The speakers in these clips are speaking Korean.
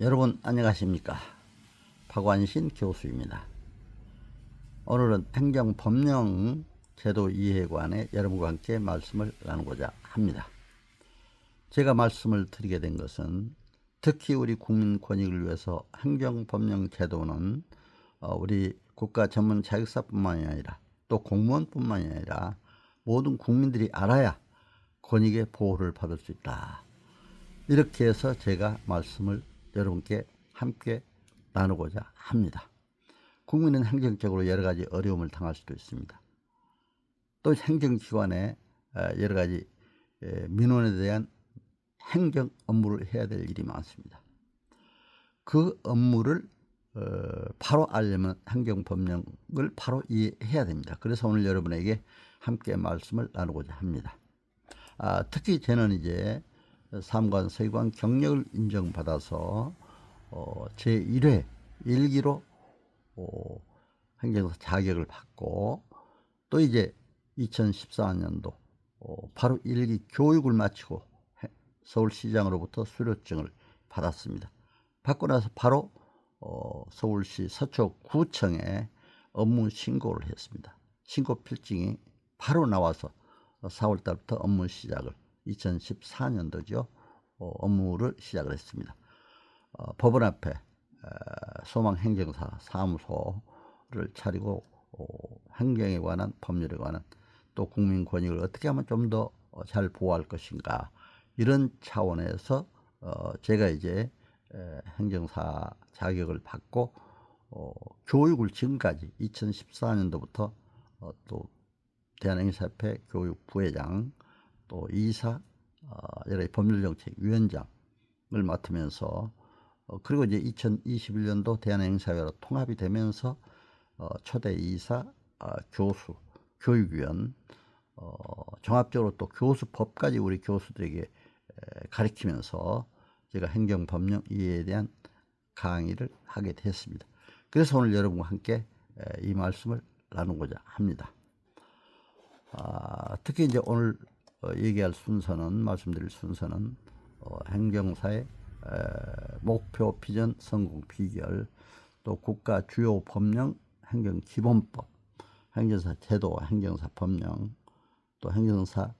여러분 안녕하십니까? 박완신 교수입니다. 오늘은 행정법령 제도 이해에 관해 여러분과 함께 말씀을 나누고자 합니다. 제가 말씀을 드리게 된 것은 특히 우리 국민 권익을 위해서 행정법령 제도는 우리 국가 전문 자격사뿐만이 아니라 또 공무원뿐만이 아니라 모든 국민들이 알아야 권익의 보호를 받을 수 있다. 이렇게 해서 제가 말씀을 여러분께 함께 나누고자 합니다. 국민은 행정적으로 여러 가지 어려움을 당할 수도 있습니다. 또 행정기관에 여러 가지 민원에 대한 행정 업무를 해야 될 일이 많습니다. 그 업무를 바로 알려면 행정법령을 바로 이해해야 됩니다. 그래서 오늘 여러분에게 함께 말씀을 나누고자 합니다. 특히 저는 이제 사무관, 서기관 경력을 인정받아서 제1회 1기로 행정사 자격을 받고 또 이제 2014년도 바로 1기 교육을 마치고 서울시장으로부터 수료증을 받았습니다. 받고 나서 바로 서울시 서초구청에 업무 신고를 했습니다. 신고 필증이 바로 나와서 4월 달부터 업무 시작을 2014년도죠. 업무를 시작을 했습니다. 법원 앞에 소망행정사 사무소를 차리고 행정에 관한 법률에 관한 또 국민 권익을 어떻게 하면 좀 더 잘 보호할 것인가 이런 차원에서 제가 이제 행정사 자격을 받고 교육을 지금까지 2014년도부터 또 대한행사협회 교육부회장 또 이사 여러 법률정책위원장을 맡으면서 그리고 이제 2021년도 대한행사회로 통합이 되면서 초대 이사, 교수, 교육위원, 종합적으로 또 교수법까지 우리 교수들에게 가르치면서 제가 행정법령 이해에 대한 강의를 하게 됐습니다. 그래서 오늘 여러분과 함께 이 말씀을 나누고자 합니다. 특히 이제 오늘 얘기할 순서는 말씀드릴 순서는 행정사의 목표, 비전, 성공 비결, 또 국가 주요 법령, 행정기본법, 행정사 제도, 행정사 법령, 또 행정사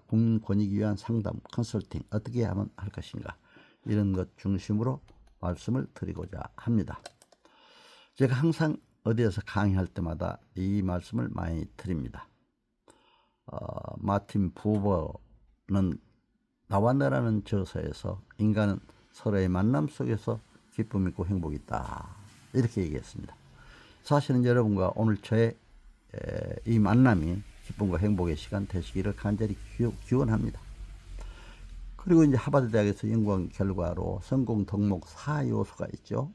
국민 권익 위한 상담, 컨설팅 어떻게 하면 할 것인가 이런 것 중심으로 말씀을 드리고자 합니다. 제가 항상 어디에서 강의할 때마다 이 말씀을 많이 드립니다. 마틴 부버는 나와 너라는 저서에서 인간은 서로의 만남 속에서 기쁨이 있고 행복이 있다 이렇게 얘기했습니다. 사실은 여러분과 오늘 저의 이 만남이 기쁨과 행복의 시간 되시기를 간절히 기원합니다. 그리고 이제 하버드 대학에서 연구한 결과로 성공 덕목 4요소가 있죠.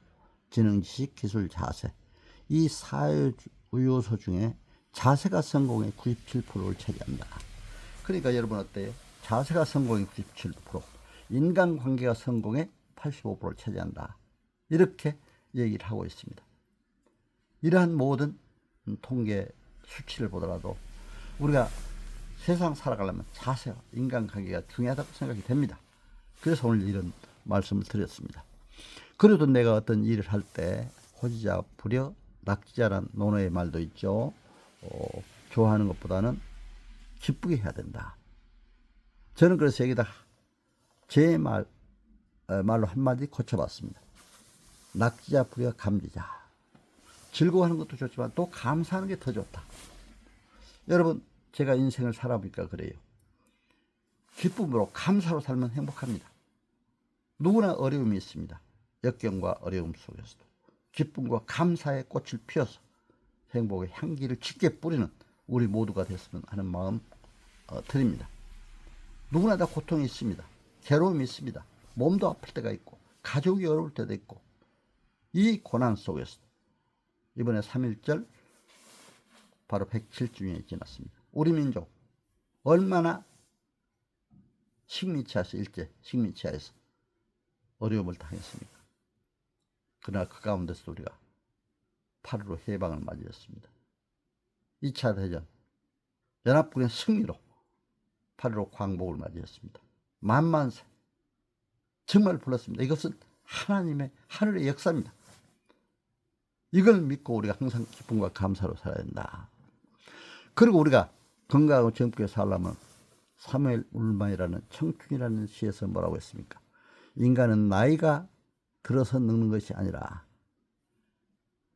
지능, 지식, 기술, 자세. 이 4요소 중에 자세가 성공의 97%를 차지한다. 그러니까 여러분 어때요? 자세가 성공의 97%, 인간관계가 성공의 85%를 차지한다. 이렇게 얘기를 하고 있습니다. 이러한 모든 통계 수치를 보더라도 우리가 세상 살아가려면 자세와 인간관계가 중요하다고 생각이 됩니다. 그래서 오늘 이런 말씀을 드렸습니다. 그래도 내가 어떤 일을 할 때 호지자 부려 낙지자란 논어의 말도 있죠. 좋아하는 것보다는 기쁘게 해야 된다. 저는 그래서 여기다 제 말로 한마디 고쳐봤습니다. 낙지자 부려 감지자. 즐거워하는 것도 좋지만 또 감사하는 게 더 좋다. 여러분 제가 인생을 살아보니까 그래요. 기쁨으로 감사로 살면 행복합니다. 누구나 어려움이 있습니다. 역경과 어려움 속에서도 기쁨과 감사의 꽃을 피워서 행복의 향기를 짙게 뿌리는 우리 모두가 됐으면 하는 마음 드립니다. 누구나 다 고통이 있습니다. 괴로움이 있습니다. 몸도 아플 때가 있고 가족이 어려울 때도 있고 이 고난 속에서 이번에 3.1절 바로 107주년이 지났습니다. 우리 민족 얼마나 식민지하에서 일제 식민지하에서 어려움을 당했습니까? 그러나 그 가운데서 우리가 8.15 해방을 맞이했습니다. 2차 대전 연합군의 승리로 8.15 광복을 맞이했습니다. 만만세 정말 불렀습니다. 이것은 하나님의 하늘의 역사입니다. 이걸 믿고 우리가 항상 기쁨과 감사로 살아야 된다. 그리고 우리가 건강하고 젊게 살려면 사무엘 울만이라는 청춘이라는 시에서 뭐라고 했습니까? 인간은 나이가 들어서 늙는 것이 아니라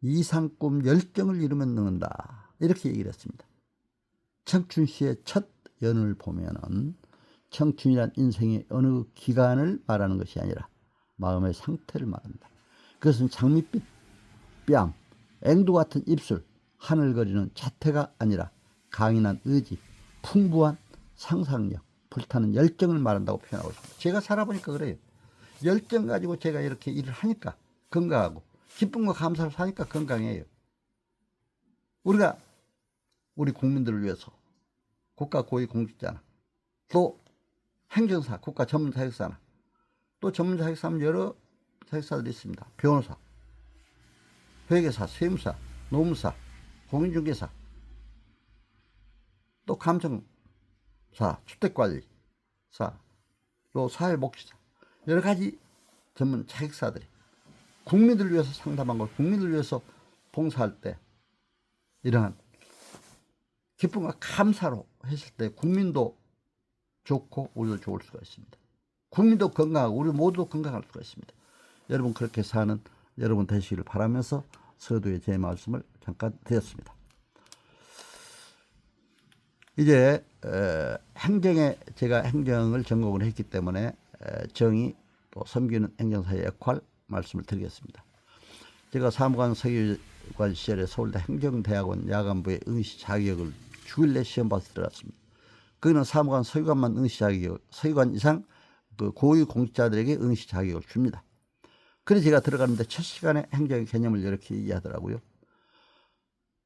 이상꿈 열정을 이루면 늙는다. 이렇게 얘기를 했습니다. 청춘 시의 첫 연을 보면은 청춘이란 인생의 어느 기간을 말하는 것이 아니라 마음의 상태를 말한다. 그것은 장밋빛 뺨, 앵두 같은 입술, 하늘거리는 자태가 아니라 강인한 의지, 풍부한 상상력, 불타는 열정을 말한다고 표현하고 있습니다. 제가 살아보니까 그래요. 열정 가지고 제가 이렇게 일을 하니까 건강하고 기쁨과 감사로 사니까 건강해요. 우리가 우리 국민들을 위해서 국가 고위공직자나 또 행정사, 국가 전문 자격사나 또 전문 자격사는 여러 자격사들이 있습니다. 변호사, 회계사, 세무사, 노무사, 공인중개사, 또 감정사, 주택관리사, 또 사회복지사, 여러 가지 전문 자격사들이 국민들을 위해서 상담한 걸 국민들을 위해서 봉사할 때 이러한 기쁨과 감사로 했을 때 국민도 좋고 우리도 좋을 수가 있습니다. 국민도 건강하고 우리 모두 건강할 수가 있습니다. 여러분 그렇게 사는 여러분 되시기를 바라면서 서두에 제 말씀을 잠깐 드렸습니다. 이제 행정에 제가 행정을 전공을 했기 때문에 정의 또 섬기는 행정사의 역할 말씀을 드리겠습니다. 제가 사무관 서기관 시절에 서울대 행정대학원 야간부의 응시 자격을 주일내 시험 봐서 들어갔습니다. 거기는 사무관 서기관만 응시 자격, 서기관 이상 그 고위 공직자들에게 응시 자격을 줍니다. 그래서 제가 들어갔는데 첫 시간에 행정의 개념을 이렇게 얘기하더라고요.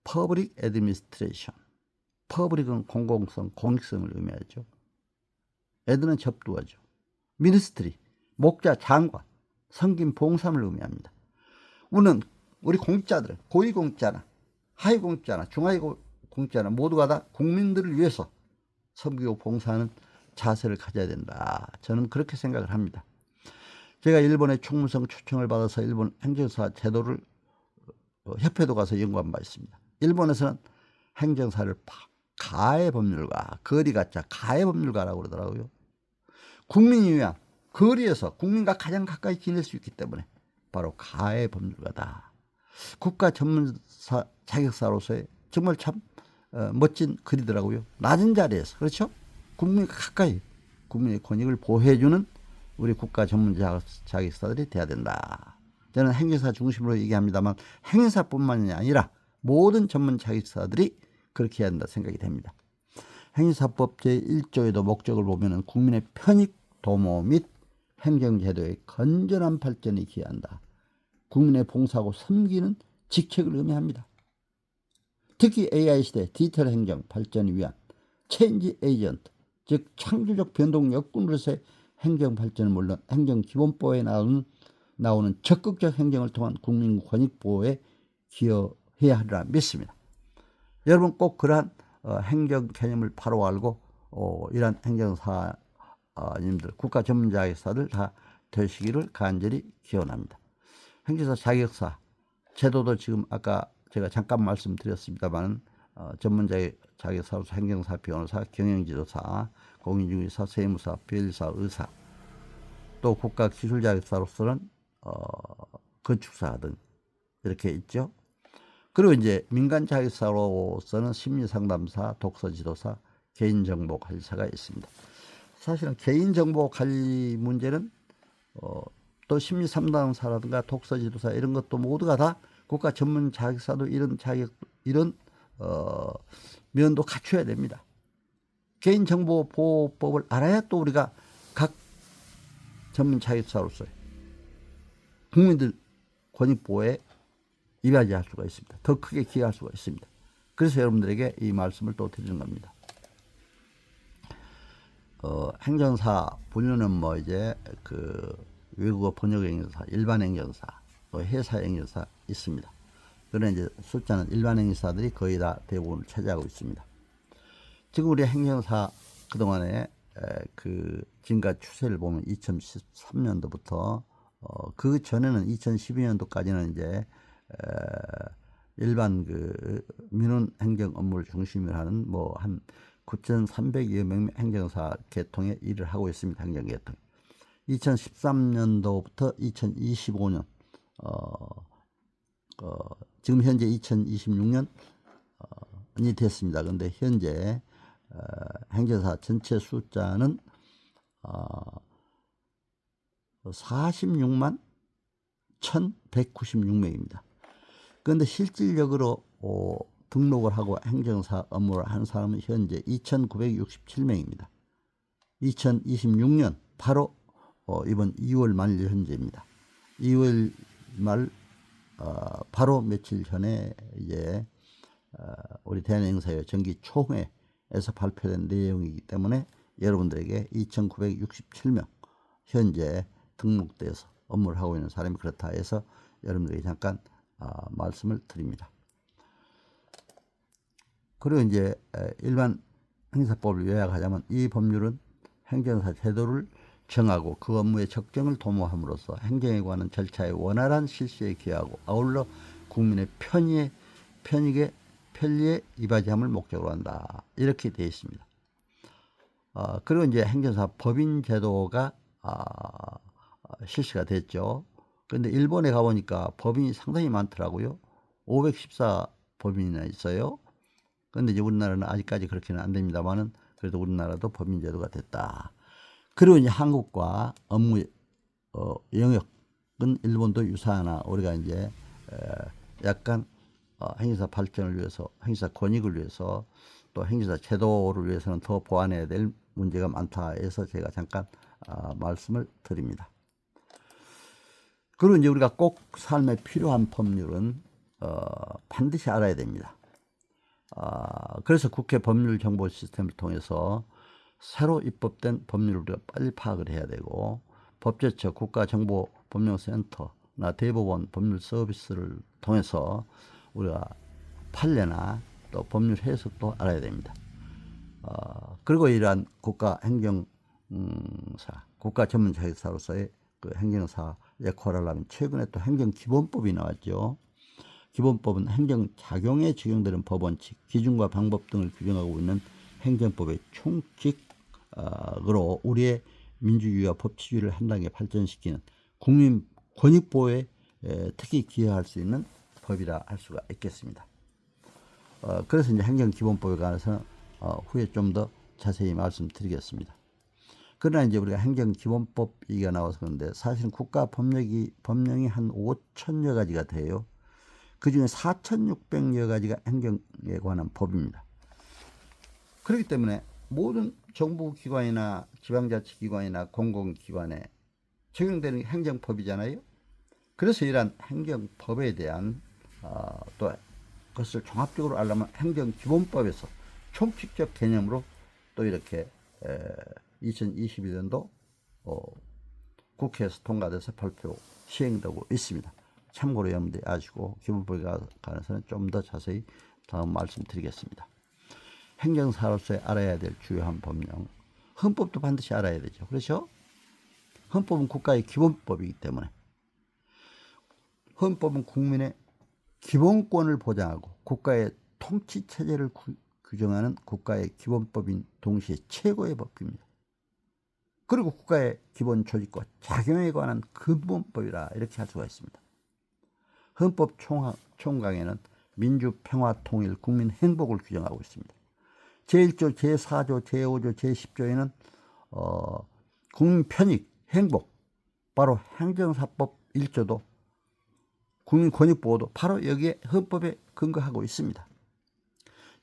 Public Administration. Public은 공공성, 공익성을 의미하죠. Ad는 접두하죠. Ministry, 목자, 장관, 섬김, 봉사를 의미합니다. 우리 공직자들은 고위공직자나 하위공직자나 중하위공직자나 모두가 다 국민들을 위해서 섬기고 봉사하는 자세를 가져야 된다. 저는 그렇게 생각을 합니다. 제가 일본의 총무성 초청을 받아서 일본 행정사 제도를 협회도 가서 연구한 바 있습니다. 일본에서는 행정사를 가해법률가, 거리가짜 가해법률가라고 그러더라고요. 국민이 위한 거리에서 국민과 가장 가까이 지낼 수 있기 때문에 바로 가해법률가다. 국가 전문사 자격사로서의 정말 참 멋진 글이더라고요. 낮은 자리에서, 그렇죠? 국민과 가까이 국민의 권익을 보호해주는 우리 국가 전문 자격사들이 돼야 된다. 저는 행정사 중심으로 얘기합니다만 행정사뿐만이 아니라 모든 전문 자격사들이 그렇게 해야 한다 생각이 됩니다. 행정사법 제1조에도 목적을 보면 국민의 편익 도모 및 행정제도의 건전한 발전에 기여한다. 국민의 봉사하고 섬기는 직책을 의미합니다. 특히 AI 시대 디지털 행정 발전을 위한 체인지 에이전트, 즉 창조적 변동 역군으로서의 행정 발전은 물론 행정기본법에 나오는 적극적 행정을 통한 국민 권익 보호에 기여해야 하리라 믿습니다. 여러분 꼭 그러한 행정 개념을 바로 알고 이러한 행정사님들, 국가 전문자격사들 다 되시기를 간절히 기원합니다. 행정사 자격사 제도도 지금 아까 제가 잠깐 말씀드렸습니다만 전문자격사로서 행정사, 변호사, 경영지도사, 공인중개사, 세무사, 변리사, 의사, 또 국가기술자격사로서는 건축사 등 이렇게 있죠. 그리고 이제 민간 자격사로서는 심리상담사, 독서지도사, 개인정보관리사가 있습니다. 사실은 개인정보관리 문제는 또 심리상담사라든가 독서지도사 이런 것도 모두가 다 국가 전문 자격사도 이런 면도 갖춰야 됩니다. 개인정보보호법을 알아야 또 우리가 각 전문 자격사로서 국민들 권익보호에 이바지할 수가 있습니다. 더 크게 기여할 수가 있습니다. 그래서 여러분들에게 이 말씀을 또 드리는 겁니다. 행정사 분류는 뭐 이제 그 외국어 번역 행정사, 일반 행정사, 또 회사 행정사 있습니다. 그런 이제 숫자는 일반 행정사들이 거의 다 대부분을 차지하고 있습니다. 지금 우리 행정사 그동안에 그 증가 추세를 보면 2013년도부터 그 전에는 2012년도까지는 이제 일반 그 민원 행정 업무를 중심으로 하는 뭐 한 9,300여 명 행정사 계통의 일을 하고 있습니다. 행정 계통. 2013년도부터 2025년 지금 현재 2026년이 됐습니다. 그런데 현재 행정사 전체 숫자는 46만 1,196명입니다. 그런데 실질적으로 등록을 하고 행정사 업무를 하는 사람은 현재 2,967명입니다. 2026년 바로 이번 2월 말 현재입니다. 2월 말 바로 며칠 전에 이제 우리 대한행사회 정기총회에서 발표된 내용이기 때문에 여러분들에게 2,967명 현재 등록돼서 업무를 하고 있는 사람이 그렇다 해서 여러분들에게 잠깐 말씀을 드립니다. 그리고 이제 일반 행사법을 요약하자면 이 법률은 행정사 제도를 정하고 그 업무의 적정을 도모함으로써 행정에 관한 절차의 원활한 실시에 기여하고 아울러 국민의 편익에 이바지함을 목적으로 한다. 이렇게 되어 있습니다. 그리고 이제 행정사 법인 제도가 실시가 됐죠. 그런데 일본에 가보니까 법인이 상당히 많더라고요. 514 법인이나 있어요. 그런데 이제 우리나라는 아직까지 그렇게는 안 됩니다만은 그래도 우리나라도 법인 제도가 됐다. 그리고 이제 한국과 업무 영역은 일본도 유사하나 우리가 이제 약간 행정사 발전을 위해서, 행정사 권익을 위해서 또 행정사 제도를 위해서는 더 보완해야 될 문제가 많다 해서 제가 잠깐 말씀을 드립니다. 그리고 이제 우리가 꼭 삶에 필요한 법률은 반드시 알아야 됩니다. 그래서 국회 법률 정보 시스템을 통해서 새로 입법된 법률을 우리가 빨리 파악을 해야 되고 법제처 국가정보법령센터나 대법원 법률 서비스를 통해서 우리가 판례나 또 법률 해석도 알아야 됩니다. 그리고 이러한 국가행정사, 국가전문자격사로서의 그 행정사 역할을 하는 최근에 또 행정기본법이 나왔죠. 기본법은 행정작용에 적용되는 법원칙, 기준과 방법 등을 규정하고 있는 행정법의 총칙으로 우리의 민주주의와 법치주의를 한 단계 발전시키는 국민 권익보호에 특히 기여할 수 있는 법이라 할 수가 있겠습니다. 그래서 이제 행정기본법에 관해서 후에 좀 더 자세히 말씀드리겠습니다. 그러나 이제 우리가 행정기본법 얘기가 나와서 그런데 사실은 국가 법령이 한 5천여 가지가 돼요. 그 중에 4,600여 가지가 행정에 관한 법입니다. 그렇기 때문에 모든 정부기관이나 지방자치기관이나 공공기관에 적용되는 행정법이잖아요. 그래서 이러한 행정법에 대한 또 그것을 종합적으로 알려면 행정기본법에서 총칙적 개념으로 또 이렇게 2022년도 국회에서 통과돼서 발표 시행되고 있습니다. 참고로 여러분들이 아시고 기본법에 관해서는 좀 더 자세히 다음 말씀드리겠습니다. 행정사로서 알아야 될 주요한 법령, 헌법도 반드시 알아야 되죠. 그렇죠? 헌법은 국가의 기본법이기 때문에 헌법은 국민의 기본권을 보장하고 국가의 통치체제를 규정하는 국가의 기본법인 동시에 최고의 법규입니다. 그리고 국가의 기본 조직과 작용에 관한 근본법이라 이렇게 할 수가 있습니다. 헌법 총강에는 민주, 평화, 통일, 국민 행복을 규정하고 있습니다. 제1조, 제4조, 제5조, 제10조에는 국민 편익, 행복, 바로 행정사법 1조도 국민 권익보호도 바로 여기에 헌법에 근거하고 있습니다.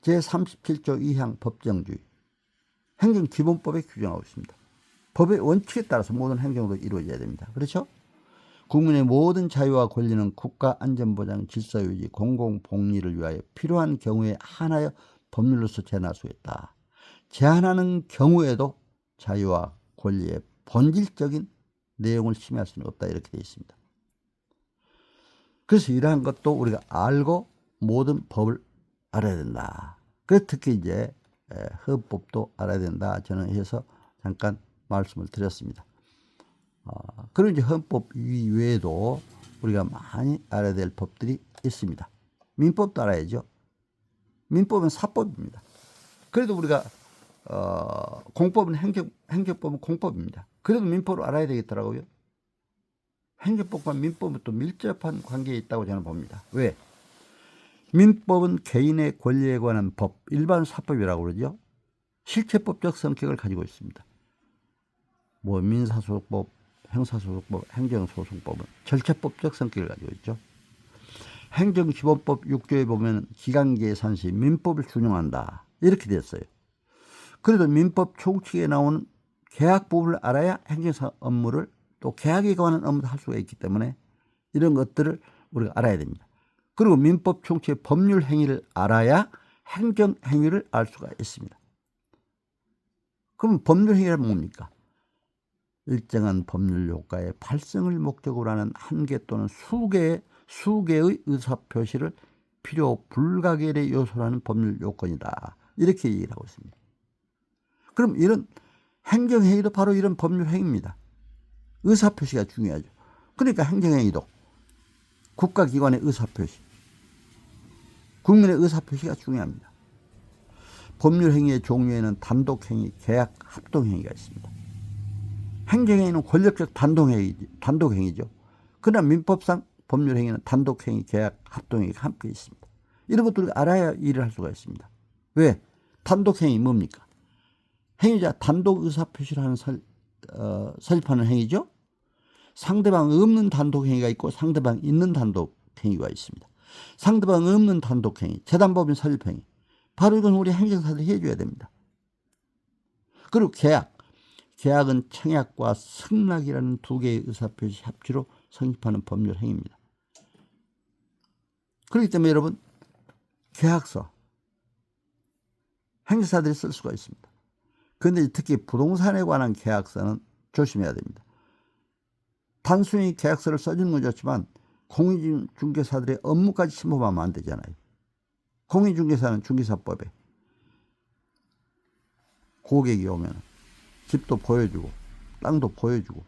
제37조 2항 법정주의, 행정기본법에 규정하고 있습니다. 법의 원칙에 따라서 모든 행정도 이루어져야 됩니다. 그렇죠? 국민의 모든 자유와 권리는 국가 안전보장, 질서유지, 공공복리를 위하여 필요한 경우에 한하여 법률로서 제한할 수 있다. 제한하는 경우에도 자유와 권리의 본질적인 내용을 침해할 수는 없다. 이렇게 되어 있습니다. 그래서 이러한 것도 우리가 알고 모든 법을 알아야 된다. 그래서 특히 이제 헌법도 알아야 된다. 저는 해서 잠깐 말씀을 드렸습니다. 그런 이제 헌법 이외에도 우리가 많이 알아야 될 법들이 있습니다. 민법도 알아야죠. 민법은 사법입니다. 그래도 우리가 공법은 행정법은 공법입니다. 그래도 민법을 알아야 되겠더라고요. 행정법과 민법은 또 밀접한 관계에 있다고 저는 봅니다. 왜? 민법은 개인의 권리에 관한 법, 일반 사법이라고 그러죠. 실체법적 성격을 가지고 있습니다. 뭐 민사소송법, 형사소송법, 행정소송법은 절차법적 성격을 가지고 있죠. 행정기본법 6조에 보면 기간계산 시 민법을 준용한다 이렇게 됐어요. 그래도 민법 총칙에 나오는 계약 부분을 알아야 행정사 업무를 또 계약에 관한 업무도 할 수가 있기 때문에 이런 것들을 우리가 알아야 됩니다. 그리고 민법 총칙의 법률 행위를 알아야 행정 행위를 알 수가 있습니다. 그럼 법률 행위란 뭡니까? 일정한 법률 효과의 발생을 목적으로 하는 한 개 또는 수개의 의사표시를 필요 불가결의 요소로 하는 법률 요건이다. 이렇게 얘기를 하고 있습니다. 그럼 이런 행정행위도 바로 이런 법률 행위입니다. 의사표시가 중요하죠. 그러니까 행정행위도 국가기관의 의사표시, 국민의 의사표시가 중요합니다. 법률행위의 종류에는 단독행위, 계약, 합동행위가 있습니다. 행정행위는 권력적 단독행위죠. 그러나 민법상 법률행위는 단독행위, 계약, 합동행위가 함께 있습니다. 이런 것들을 알아야 일을 할 수가 있습니다. 왜? 단독행위 뭡니까? 행위자 단독 의사표시를 하는 설립하는 행위죠. 상대방 없는 단독행위가 있고 상대방 있는 단독행위가 있습니다. 상대방 없는 단독행위, 재단법인 설립행위. 바로 이건 우리 행정사들이 해줘야 됩니다. 그리고 계약은 청약과 승낙이라는 두 개의 의사표시 합치로 성립하는 법률 행위입니다. 그렇기 때문에 여러분 계약서 행정사들이 쓸 수가 있습니다. 그런데 특히 부동산에 관한 계약서는 조심해야 됩니다. 단순히 계약서를 써주는 건 좋지만 공인중개사들의 업무까지 침범하면 안 되잖아요. 공인중개사는 중개사법에 고객이 오면 집도 보여주고 땅도 보여주고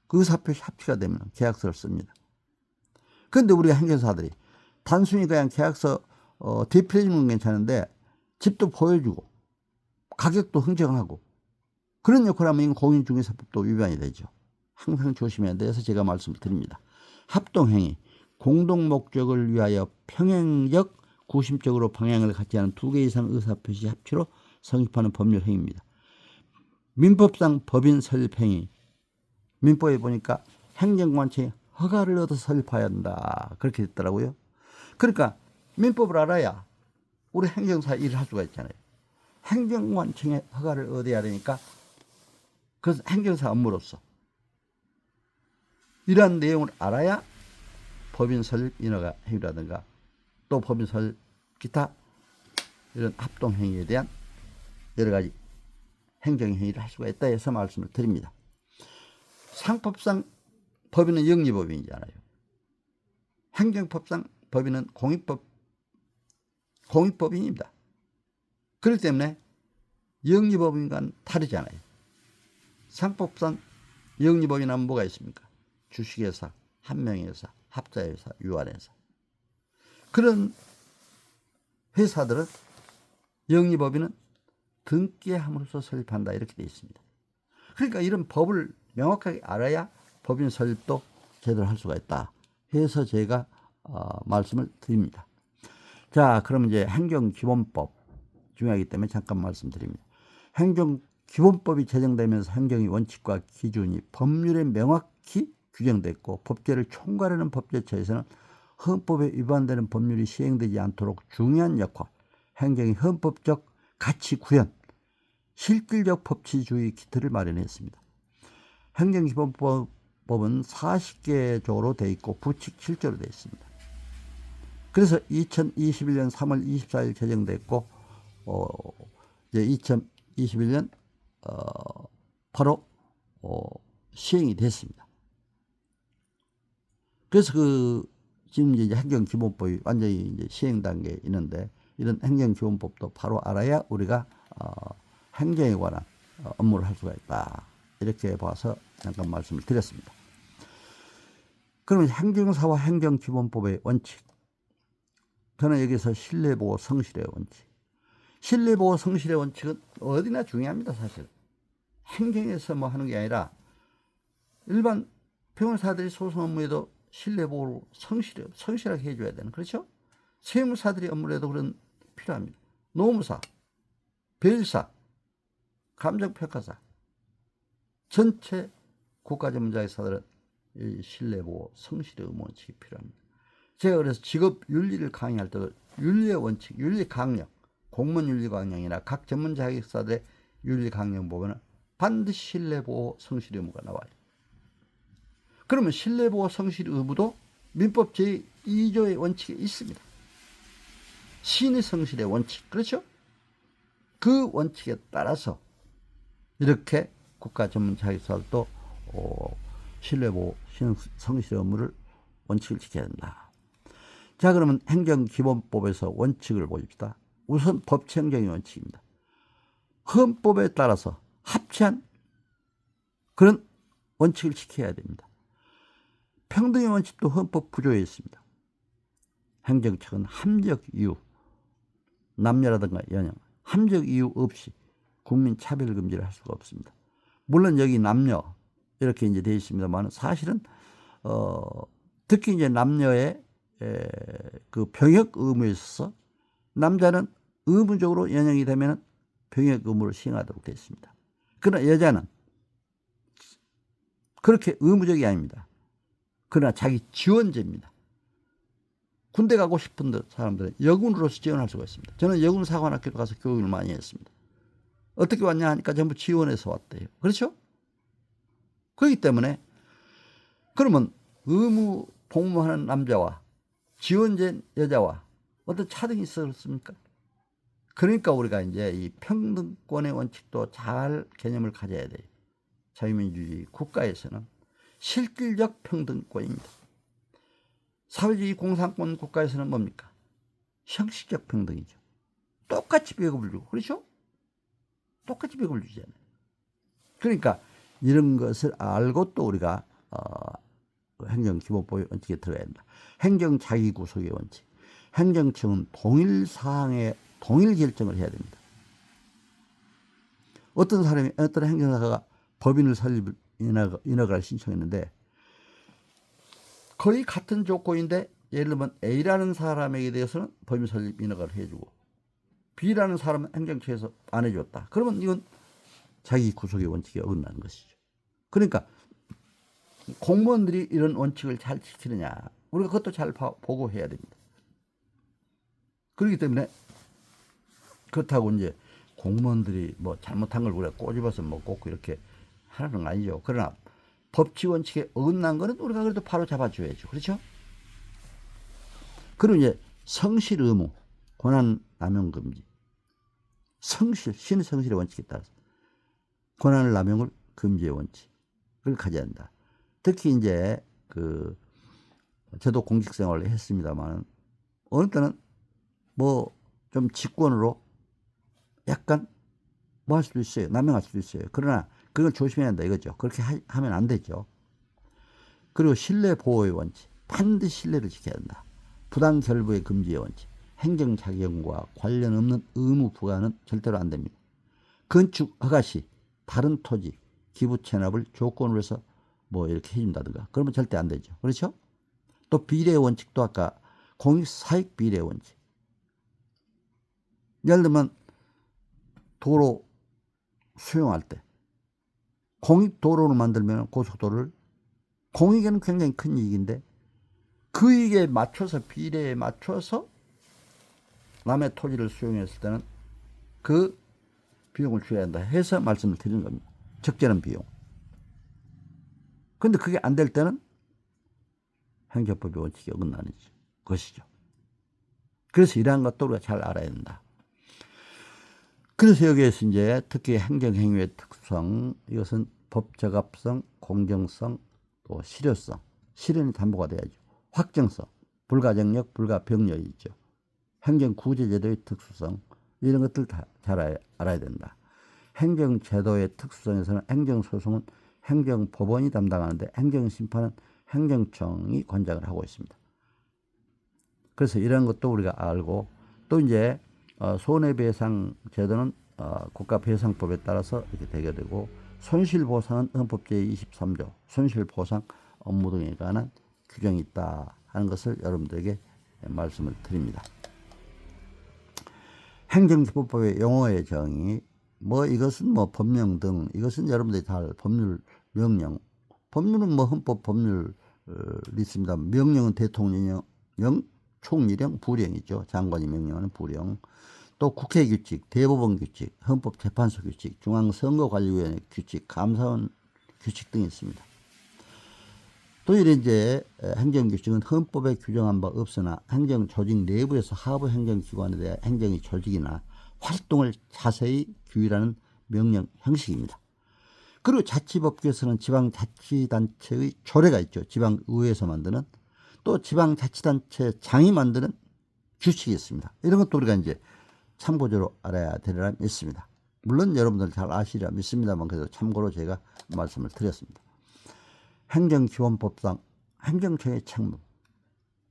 그 의사표시 합치가 되면 계약서를 씁니다. 그런데 우리 행정사들이 단순히 그냥 계약서 대필해 주는 건 괜찮은데 집도 보여주고 가격도 흥정하고 그런 역할을 하면 이건 공인중개사법도 위반이 되죠. 항상 조심해야 돼서 제가 말씀을 드립니다. 합동행위, 공동목적을 위하여 평행적, 구심적으로 방향을 같이 하는 두 개 이상 의사표시 합치로 성립하는 법률 행위입니다. 민법상 법인 설립행위, 민법에 보니까 행정관청의 허가를 얻어 설립해야 한다 그렇게 됐더라고요. 그러니까 민법을 알아야 우리 행정사 일을 할 수가 있잖아요. 행정관청의 허가를 얻어야 되니까 그래서 행정사 업무로서 이러한 내용을 알아야 법인 설립 인허가 행위라든가 또 법인 설립 기타 이런 합동행위에 대한 여러 가지 행정행위를 할 수가 있다 해서 말씀을 드립니다. 상법상 법인은 영리법인이잖아요. 행정법상 법인은 공익법인입니다. 그렇기 때문에 영리법인과는 다르잖아요. 상법상 영리법인하면 뭐가 있습니까? 주식회사, 한명회사, 합자회사, 유한회사. 그런 회사들은 영리법인은 등기함으로써 설립한다 이렇게 되어 있습니다. 그러니까 이런 법을 명확하게 알아야 법인 설립도 제대로 할 수가 있다 해서 제가 말씀을 드립니다. 자, 그럼 이제 행정기본법 중요하기 때문에 잠깐 말씀드립니다. 행정기본법이 제정되면서 행정의 원칙과 기준이 법률에 명확히 규정됐고 법제를 총괄하는 법제처에서는 헌법에 위반되는 법률이 시행되지 않도록 중요한 역할, 행정의 헌법적 가치 구현, 실질적 법치주의 기틀을 마련했습니다. 행정기본법은 40개조로 되어 있고 부칙 7조로 되어 있습니다. 그래서 2021년 3월 24일 제정됐고 이제 2021년 바로 시행이 됐습니다. 그래서 지금 이제 행정기본법이 완전히 이제 시행 단계에 있는데 이런 행정기본법도 바로 알아야 우리가 행정에 관한 업무를 할 수가 있다. 이렇게 봐서 잠깐 말씀을 드렸습니다. 그러면 행정사와 행정기본법의 원칙, 저는 여기서 신뢰보호 성실의 원칙, 신뢰보호 성실의 원칙은 어디나 중요합니다. 사실 행정에서 뭐 하는 게 아니라 일반 변호사들이 소송 업무에도 신뢰보호를 성실하게 해줘야 되는, 그렇죠? 세무사들이 업무에도 그런 필요합니다. 노무사, 변리사, 감정평가사, 전체 국가전문자회사들은 이 신뢰보호 성실의 원칙이 필요합니다. 제가 그래서 직업윤리를 강의할 때도 윤리의 원칙, 윤리강령, 공무원윤리강령이나 각 전문자회사들의 윤리강령 보면 반드시 신뢰보호 성실 의무가 나와요. 그러면 신뢰보호 성실 의무도 민법 제2조의 원칙에 있습니다. 신의 성실의 원칙, 그렇죠? 그 원칙에 따라서 이렇게 국가 전문자회사들도 신뢰보호 성실 의무를 원칙을 지켜야 된다. 자, 그러면 행정기본법에서 원칙을 보십시다. 우선 법치행정의 원칙입니다. 헌법에 따라서 합치한 그런 원칙을 지켜야 됩니다. 평등의 원칙도 헌법 구조에 있습니다. 행정처는 함적 이유, 남녀라든가 연령, 함적 이유 없이 국민 차별 금지를 할 수가 없습니다. 물론 여기 남녀 이렇게 이제 되어 있습니다만 사실은 특히 이제 남녀의 그 병역 의무에 있어서 남자는 의무적으로 연령이 되면 병역 의무를 시행하도록 되어 있습니다. 그러나 여자는 그렇게 의무적이 아닙니다. 그러나 자기 지원제입니다. 군대 가고 싶은 사람들은 여군으로서 지원할 수가 있습니다. 저는 여군사관학교도 가서 교육을 많이 했습니다. 어떻게 왔냐 하니까 전부 지원해서 왔대요. 그렇죠? 그렇기 때문에 그러면 의무 복무하는 남자와 지원제 여자와 어떤 차등이 있었습니까? 그러니까 우리가 이제 이 평등권의 원칙도 잘 개념을 가져야 돼요. 자유민주주의 국가에서는 실질적 평등권입니다. 사회주의 공산권 국가에서는 뭡니까? 형식적 평등이죠. 똑같이 배급을 주고, 그렇죠? 똑같이 배급을 주잖아요. 그러니까 이런 것을 알고 또 우리가 행정기본법의 원칙에 들어가야 된다. 행정자기구속의 원칙. 행정청은 동일 사항에 동일 결정을 해야 됩니다. 어떤 행정사가 법인을 설립 인허가를 신청했는데 거의 같은 조건인데 예를 들면 A라는 사람에게 대해서는 법인 설립 인허가를 해주고 B라는 사람은 행정처에서 안 해줬다. 그러면 이건 자기 구속의 원칙에 어긋나는 것이죠. 그러니까 공무원들이 이런 원칙을 잘 지키느냐 우리가 그것도 잘 보고 해야 됩니다. 그렇기 때문에 그렇다고 이제 공무원들이 뭐 잘못한 걸 우리가 꼬집어서 뭐 꼭 이렇게 하는 건 아니죠. 그러나 법치 원칙에 어긋난 거는 우리가 그래도 바로 잡아줘야죠. 그렇죠? 그리고 이제 성실 의무, 권한 남용 금지. 신의 성실의 원칙에 따라서 권한을 남용을 금지의 원칙을 가져야 한다. 특히 이제 저도 공직 생활을 했습니다만 어느 때는 뭐 좀 직권으로 약간 뭐 할 수도 있어요. 남용할 수도 있어요. 그러나 그걸 조심해야 한다 이거죠. 그렇게 하면 안 되죠. 그리고 신뢰 보호의 원칙. 반드시 신뢰를 지켜야 한다. 부당 결부의 금지의 원칙. 행정 자격과 관련 없는 의무 부과는 절대로 안 됩니다. 건축 허가 시 다른 토지 기부 체납을 조건으로 해서 뭐 이렇게 해준다든가 그러면 절대 안 되죠. 그렇죠? 또 비례의 원칙도 아까 공익사익 비례의 원칙. 예를 들면 도로 수용할 때 공익도로를 만들면 고속도로를 공익에는 굉장히 큰 이익인데 그 이익에 맞춰서 비례에 맞춰서 남의 토지를 수용했을 때는 그 비용을 줘야 한다 해서 말씀을 드리는 겁니다. 적절한 비용. 그런데 그게 안 될 때는 행정법의 원칙에 어긋나는 것이죠. 그래서 이러한 것도 우리가 잘 알아야 된다. 그래서 여기에서 이제 특히 행정행위의 특성, 이것은 법적합성, 공정성, 또 실효성, 실현이 담보가 돼야죠. 확정성, 불가정력, 불가병력이 있죠. 행정구제제도의 특수성, 이런 것들 다 잘 알아야 된다. 행정제도의 특수성에서는 행정소송은 행정법원이 담당하는데 행정심판은 행정청이 관장을 하고 있습니다. 그래서 이런 것도 우리가 알고, 또 이제 손해배상 제도는 국가배상법에 따라서 이렇게 되게 되고, 손실보상은 헌법 제23조 손실보상 업무 등에 관한 규정이 있다 하는 것을 여러분들에게 말씀을 드립니다. 행정기본법의 용어의 정의, 이것은 법령 등, 이것은 여러분들이 다 법률, 명령, 법률은 헌법 법률이 있습니다. 명령은 대통령령, 총리령, 부령이죠. 장관이 명령하는 부령. 또 국회 규칙, 대법원 규칙, 헌법재판소 규칙, 중앙선거관리위원회 규칙, 감사원 규칙 등이 있습니다. 또 이제 행정규칙은 헌법에 규정한 바 없으나 행정조직 내부에서 하부 행정기관에 대한 행정의 조직이나 활동을 자세히 규율하는 명령 형식입니다. 그리고 자치법규에서는 지방자치단체의 조례가 있죠. 지방의회에서 만드는, 또 지방자치단체장이 만드는 규칙이 있습니다. 이런 것도 우리가 이제 참고적으로 알아야 되리라 믿습니다. 물론 여러분들 잘 아시리라 믿습니다만 그래도 참고로 제가 말씀을 드렸습니다. 행정기본법상 행정청의 책무,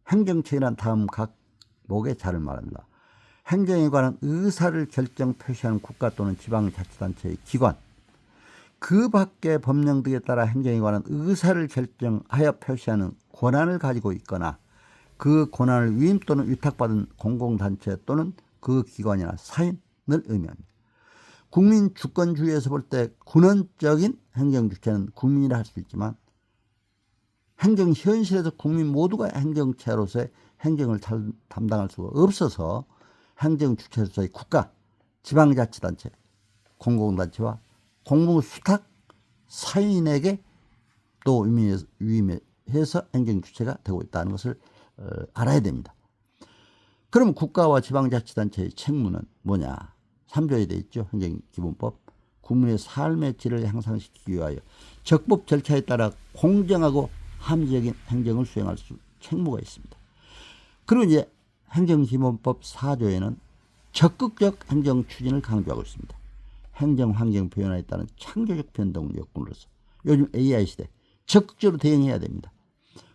행정청이란 다음 각목의 자를 말합니다. 행정에 관한 의사를 결정 표시하는 국가 또는 지방자치단체의 기관, 그 밖의 법령 등에 따라 행정에 관한 의사를 결정하여 표시하는 권한을 가지고 있거나 그 권한을 위임 또는 위탁받은 공공단체 또는 그 기관이나 사인을 의미합니다. 국민 주권주의에서 볼 때 근원적인 행정주체는 국민이라 할 수 있지만 행정 현실에서 국민 모두가 행정체로서의 행정을 담당할 수가 없어서 행정주체로서의 국가, 지방자치단체, 공공단체와 공무수탁 사인에게 또 위임해서 행정주체가 되고 있다는 것을 알아야 됩니다. 그럼 국가와 지방자치단체의 책무는 뭐냐? 3조에 되어 있죠. 행정기본법. 국민의 삶의 질을 향상시키기 위하여 적법 절차에 따라 공정하고 합리적인 행정을 수행할 수 책무가 있습니다. 그리고 이제 행정기본법 4조에는 적극적 행정 추진을 강조하고 있습니다. 행정환경 변화에 따른 창조적 변동 요건으로서 요즘 AI 시대 적극적으로 대응해야 됩니다.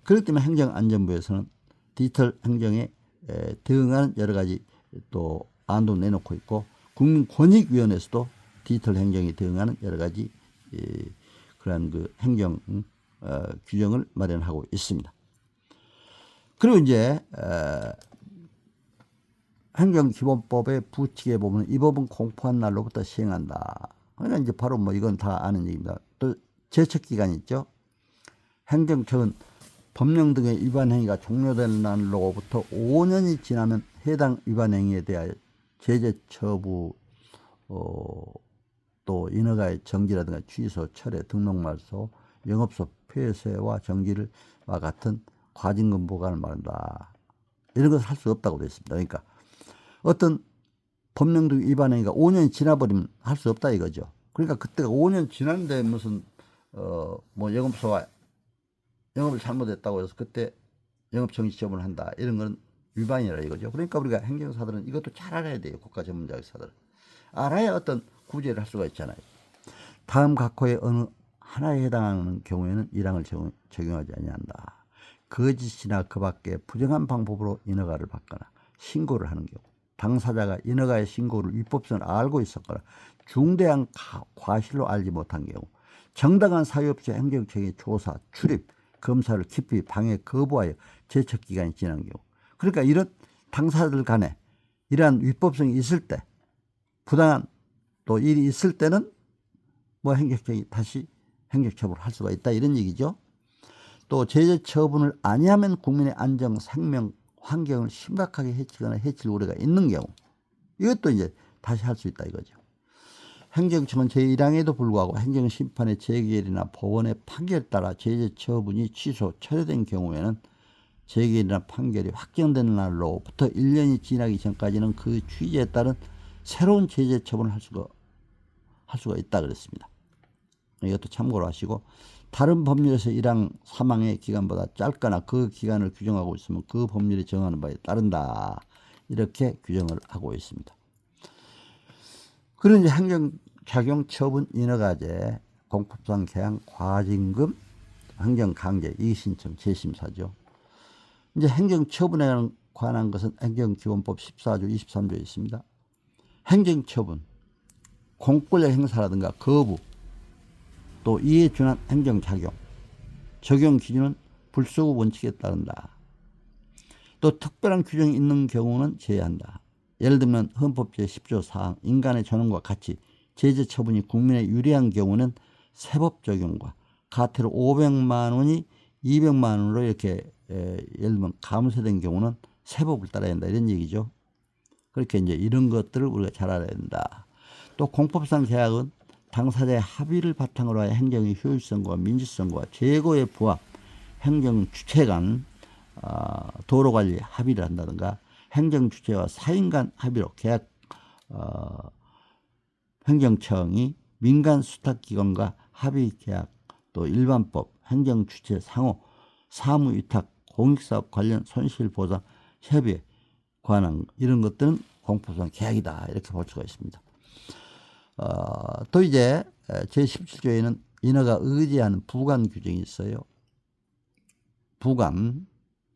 그렇기 때문에 행정안전부에서는 디지털 행정에 대응하는 여러 가지 또 안도 내놓고 있고, 국민권익위원회에서도 디지털 행정에 대응하는 여러 가지 그러한 그 행정 규정을 마련하고 있습니다. 그리고 이제 행정기본법의 부칙에 보면 이 법은 공포한 날로부터 시행한다. 그러니까 이제 바로 이건 다 아는 얘기입니다. 또 제척기간이 있죠. 행정청은 법령 등의 위반 행위가 종료된 날로부터 5년이 지나면 해당 위반 행위에 대하여 제재 처부, 또 인허가의 정지라든가 취소, 철회, 등록 말소, 영업소 폐쇄와 정지를 와 같은 과징금 보관을 말한다. 이런 것을 할 수 없다고 되어 있습니다. 그러니까 어떤 법령 등 위반 행위가 5년이 지나버리면 할 수 없다 이거죠. 그러니까 그때가 5년 지났는데 무슨 영업소가 영업을 잘못했다고 해서 그때 영업 정지 처분을 한다. 이런 건 위반이라 이거죠. 그러니까 우리가 행정사들은 이것도 잘 알아야 돼요. 국가 전문자 의사들은. 알아야 어떤 구제를 할 수가 있잖아요. 다음 각호의 어느 하나에 해당하는 경우에는 1항을 적용하지 아니한다. 거짓이나 그 밖에 부정한 방법으로 인허가를 받거나 신고를 하는 경우, 당사자가 인허가의 신고를 위법성을 알고 있었거나 중대한 과실로 알지 못한 경우, 정당한 사유 없이 행정청의 조사, 출입, 검사를 깊이 방해 거부하여 제척기간이 지난 경우, 그러니까 이런 당사자들 간에 이러한 위법성이 있을 때, 부당한 또 일이 있을 때는 행정청이 다시 행정처분을 할 수가 있다 이런 얘기죠. 또 제재 처분을 아니하면 국민의 안정, 생명, 환경을 심각하게 해치거나 해칠 우려가 있는 경우, 이것도 이제 다시 할 수 있다 이거죠. 행정청은 제1항에도 불구하고 행정심판의 재결이나 법원의 판결에 따라 제재 처분이 취소, 철회된 경우에는 재결이나 판결이 확정된 날로부터 1년이 지나기 전까지는 그 취지에 따른 새로운 제재 처분을 할 수가 있다 그랬습니다. 이것도 참고로 하시고, 다른 법률에서 1항 3항의 기간보다 짧거나 그 기간을 규정하고 있으면 그 법률이 정하는 바에 따른다. 이렇게 규정을 하고 있습니다. 그런 이제 행정작용 처분 인허가제 공법상 계약 과징금 행정강제 이의신청 재심사죠. 이제 행정처분에 관한 것은 행정기본법 14조 23조에 있습니다. 행정처분, 공권력 행사라든가 거부, 또 이에 준한 행정작용, 적용 기준은 불소급 원칙에 따른다. 또 특별한 규정이 있는 경우는 제외한다. 예를 들면 헌법 제10조 4항 인간의 존엄과 같이 제재 처분이 국민에 유리한 경우는 세법 적용과 가태료 500만 원이 200만 원으로 이렇게 예를 들면 감소된 경우는 세법을 따라야 한다 이런 얘기죠. 그렇게 이제 이런 것들을 우리가 잘 알아야 된다. 또 공법상 계약은 당사자의 합의를 바탕으로 하여 행정의 효율성과 민주성과 제고에 부합 행정 주체 간 도로관리 합의를 한다든가 행정 주체와 사인 간 합의로 계약 행정청이 민간 수탁기관과 합의 계약 또 일반법 행정 주체 상호 사무 위탁 공익사업 관련 손실보상 협의에 관한 이런 것들은 공법상 계약이다 이렇게 볼 수가 있습니다. 또 이제 제17조에는 인허가 의지하는 부관 규정이 있어요. 부관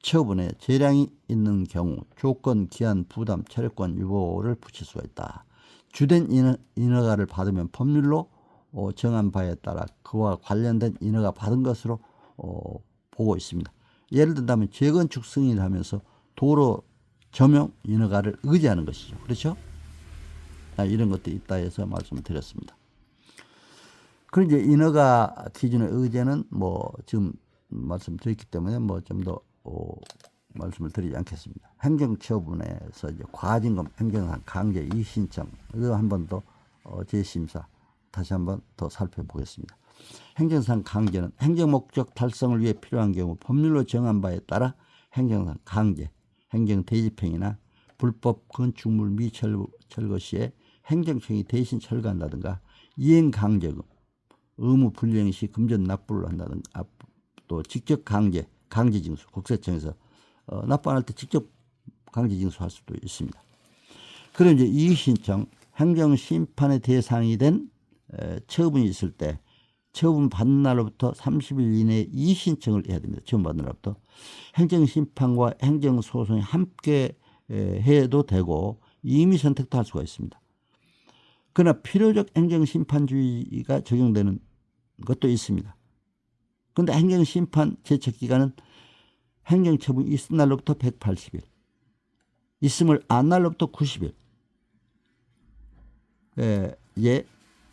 처분에 재량이 있는 경우 조건, 기한, 부담, 체력권 유보를 붙일 수가 있다. 주된 인허가를 받으면 법률로 정한 바에 따라 그와 관련된 인허가 받은 것으로 보고 있습니다. 예를 든다면 재건축 승인을 하면서 도로 점용 인허가를 의지하는 것이죠. 그렇죠? 이런 것들이 있다 해서 말씀을 드렸습니다. 그런 이제 인허가 기준의 의제는 뭐 지금 말씀드렸기 때문에 뭐 좀 더 말씀을 드리지 않겠습니다. 행정처분에서 이제 과징금, 행정상 강제 이의신청 이거 한 번 더 재심사 다시 한 번 더 살펴보겠습니다. 행정상 강제는 행정목적 달성을 위해 필요한 경우 법률로 정한 바에 따라 행정상 강제, 행정대집행이나 불법 건축물 미철거 시에 행정청이 대신 철거한다든가 이행강제금, 의무 불이행 시 금전 납부를 한다든가 또 직접 강제징수, 국세청에서 납부 안 할 때 직접 강제징수할 수도 있습니다. 그럼 이제 이의신청, 행정심판의 대상이 된 처분이 있을 때 처분 받는 날로부터 30일 이내에 이의신청을 해야 됩니다. 처분 받는 날로부터. 행정심판과 행정소송이 함께 해도 되고 임의 선택도 할 수가 있습니다. 그러나 필요적 행정심판주의가 적용되는 것도 있습니다. 그런데 행정심판 제척기간은 행정처분이 있은 날로부터 180일, 있음을 안 날로부터 90일.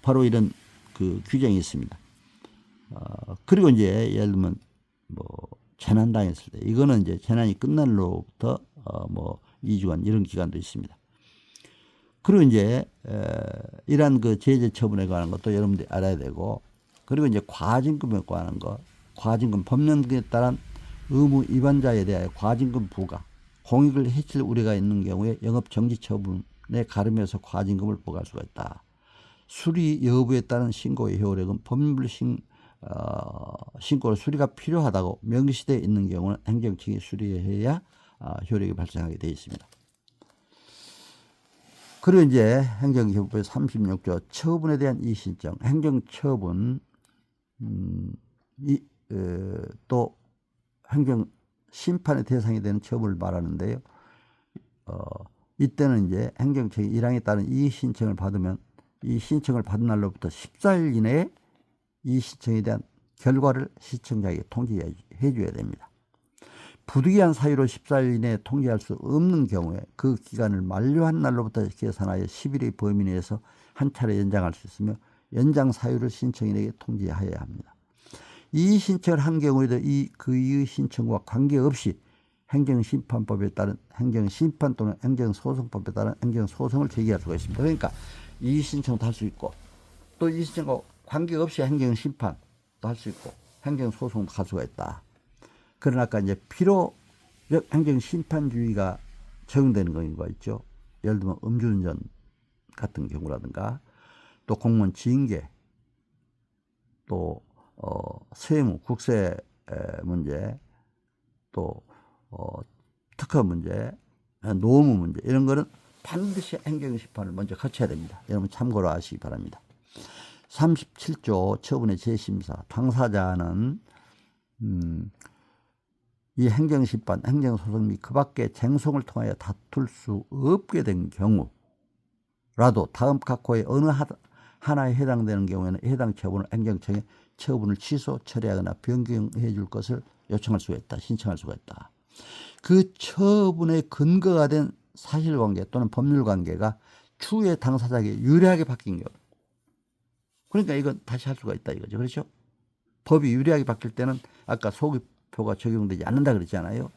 바로 이런 그 규정이 있습니다. 그리고 이제 예를 들면 뭐 재난 당했을 때 이거는 이제 재난이 끝난 날로부터 뭐 2주간 이런 기간도 있습니다. 그리고 이제 이러한 그 제재 처분에 관한 것도 여러분들이 알아야 되고, 그리고 이제 과징금에 관한 것, 과징금 법령 등에 따른 의무 위반자에 대하여 과징금 부과, 공익을 해칠 우려가 있는 경우에 영업 정지 처분에 가름해서 과징금을 부과할 수가 있다. 수리 여부에 따른 신고의 효력은 법률 신고로 수리가 필요하다고 명시되어 있는 경우는 행정청이 수리해야 효력이 발생하게 되어 있습니다. 그리고 이제 행정기본법 36조 처분에 대한 이의신청, 행정처분, 또 행정심판의 대상이 되는 처분을 말하는데요. 이때는 이제 행정청이 1항에 따른 이의신청을 받으면 이 신청을 받은 날로부터 14일 이내에 이 신청에 대한 결과를 시청자에게 통지해 줘야 됩니다. 부득이한 사유로 14일 이내에 통지할 수 없는 경우에 그 기간을 만료한 날로부터 계산하여 10일의 범위 내에서 한 차례 연장할 수 있으며 연장 사유를 신청인에게 통지하여야 합니다. 이의 신청을 한 경우에도 그 이의 신청과 관계없이 행정심판법에 따른 행정심판 또는 행정소송법에 따른 행정소송을 제기할 수가 있습니다. 그러니까 이의 신청도 할 수 있고 또 이의 신청과 관계없이 행정심판도 할 수 있고 행정소송도 할 수가 있다. 그러나 아까 이제 필요적 행정심판주의가 적용되는 경우가 있죠. 예를 들면 음주운전 같은 경우라든가 또 공무원 징계 또 세무, 국세 문제 또 특허 문제, 노무 문제 이런 거는 반드시 행정심판을 먼저 거쳐야 됩니다. 여러분 참고로 하시기 바랍니다. 37조 처분의 재심사 당사자는 이 행정심판, 행정소송 및 그 밖의 쟁송을 통하여 다툴 수 없게 된 경우라도 다음 각호의 어느 하나에 해당되는 경우에는 해당 처분을 행정청에 처분을 취소, 처리하거나 변경해 줄 것을 요청할 수가 있다. 신청할 수가 있다. 그 처분의 근거가 된 사실관계 또는 법률관계가 추후에 당사자에게 유리하게 바뀐 경우. 그러니까 이건 다시 할 수가 있다 이거죠. 그렇죠? 법이 유리하게 바뀔 때는 아까 소급표가 적용되지 않는다 그랬잖아요.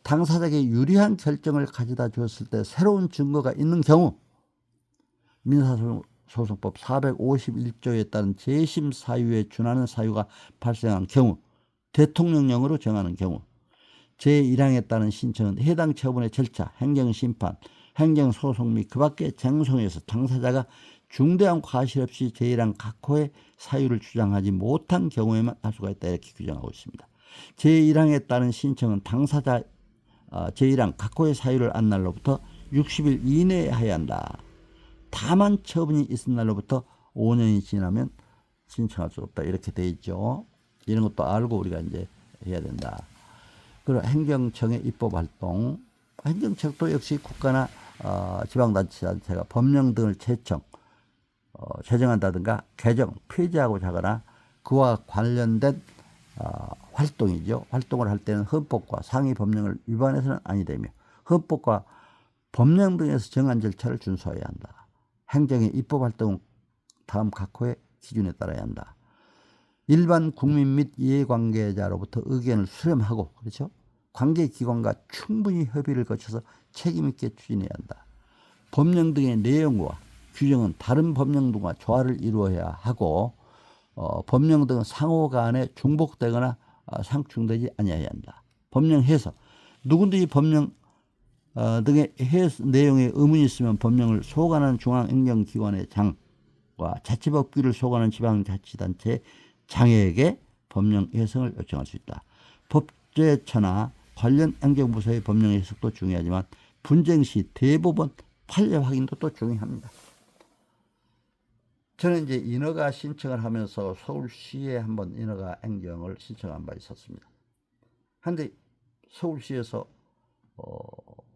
당사자에게 유리한 결정을 가져다 주었을 때 새로운 증거가 있는 경우 민사소송법 451조에 따른 재심 사유에 준하는 사유가 발생한 경우 대통령령으로 정하는 경우 제1항에 따른 신청은 해당 처분의 절차, 행정심판, 행정소송 및 그 밖의 쟁송에서 당사자가 중대한 과실 없이 제1항 각호의 사유를 주장하지 못한 경우에만 할 수가 있다 이렇게 규정하고 있습니다. 제1항에 따른 신청은 당사자 제1항 각호의 사유를 안 날로부터 60일 이내에 해야 한다. 다만 처분이 있은 날로부터 5년이 지나면 신청할 수 없다 이렇게 돼 있죠. 이런 것도 알고 우리가 이제 해야 된다. 그리고 행정청의 입법활동, 행정청도 역시 국가나 지방자치단체가 법령 등을 제정한다든가 개정, 폐지하고자 하거나 그와 관련된 활동이죠. 활동을 할 때는 헌법과 상위 법령을 위반해서는 아니 되며 헌법과 법령 등에서 정한 절차를 준수해야 한다. 행정의 입법활동은 다음 각호의 기준에 따라야 한다. 일반 국민 및 이해관계자로부터 의견을 수렴하고 그렇죠? 관계기관과 충분히 협의를 거쳐서 책임있게 추진해야 한다. 법령 등의 내용과 규정은 다른 법령 등과 조화를 이루어야 하고 법령 등은 상호 간에 중복되거나 상충되지 아니해야 한다. 법령 해석, 누구든지 법령 등의 내용에 의문이 있으면 법령을 소관하는 중앙행정기관의 장과 자치법규를 소관하는 지방자치단체의 장에게 법령 해석을 요청할 수 있다. 법제처나 관련 행정부서의 법령 해석도 중요하지만 분쟁 시 대법원 판례 확인도 또 중요합니다. 저는 이제 인허가 신청을 하면서 서울시에 한번 인허가 행정을 신청한 바 있었습니다. 그런데 서울시에서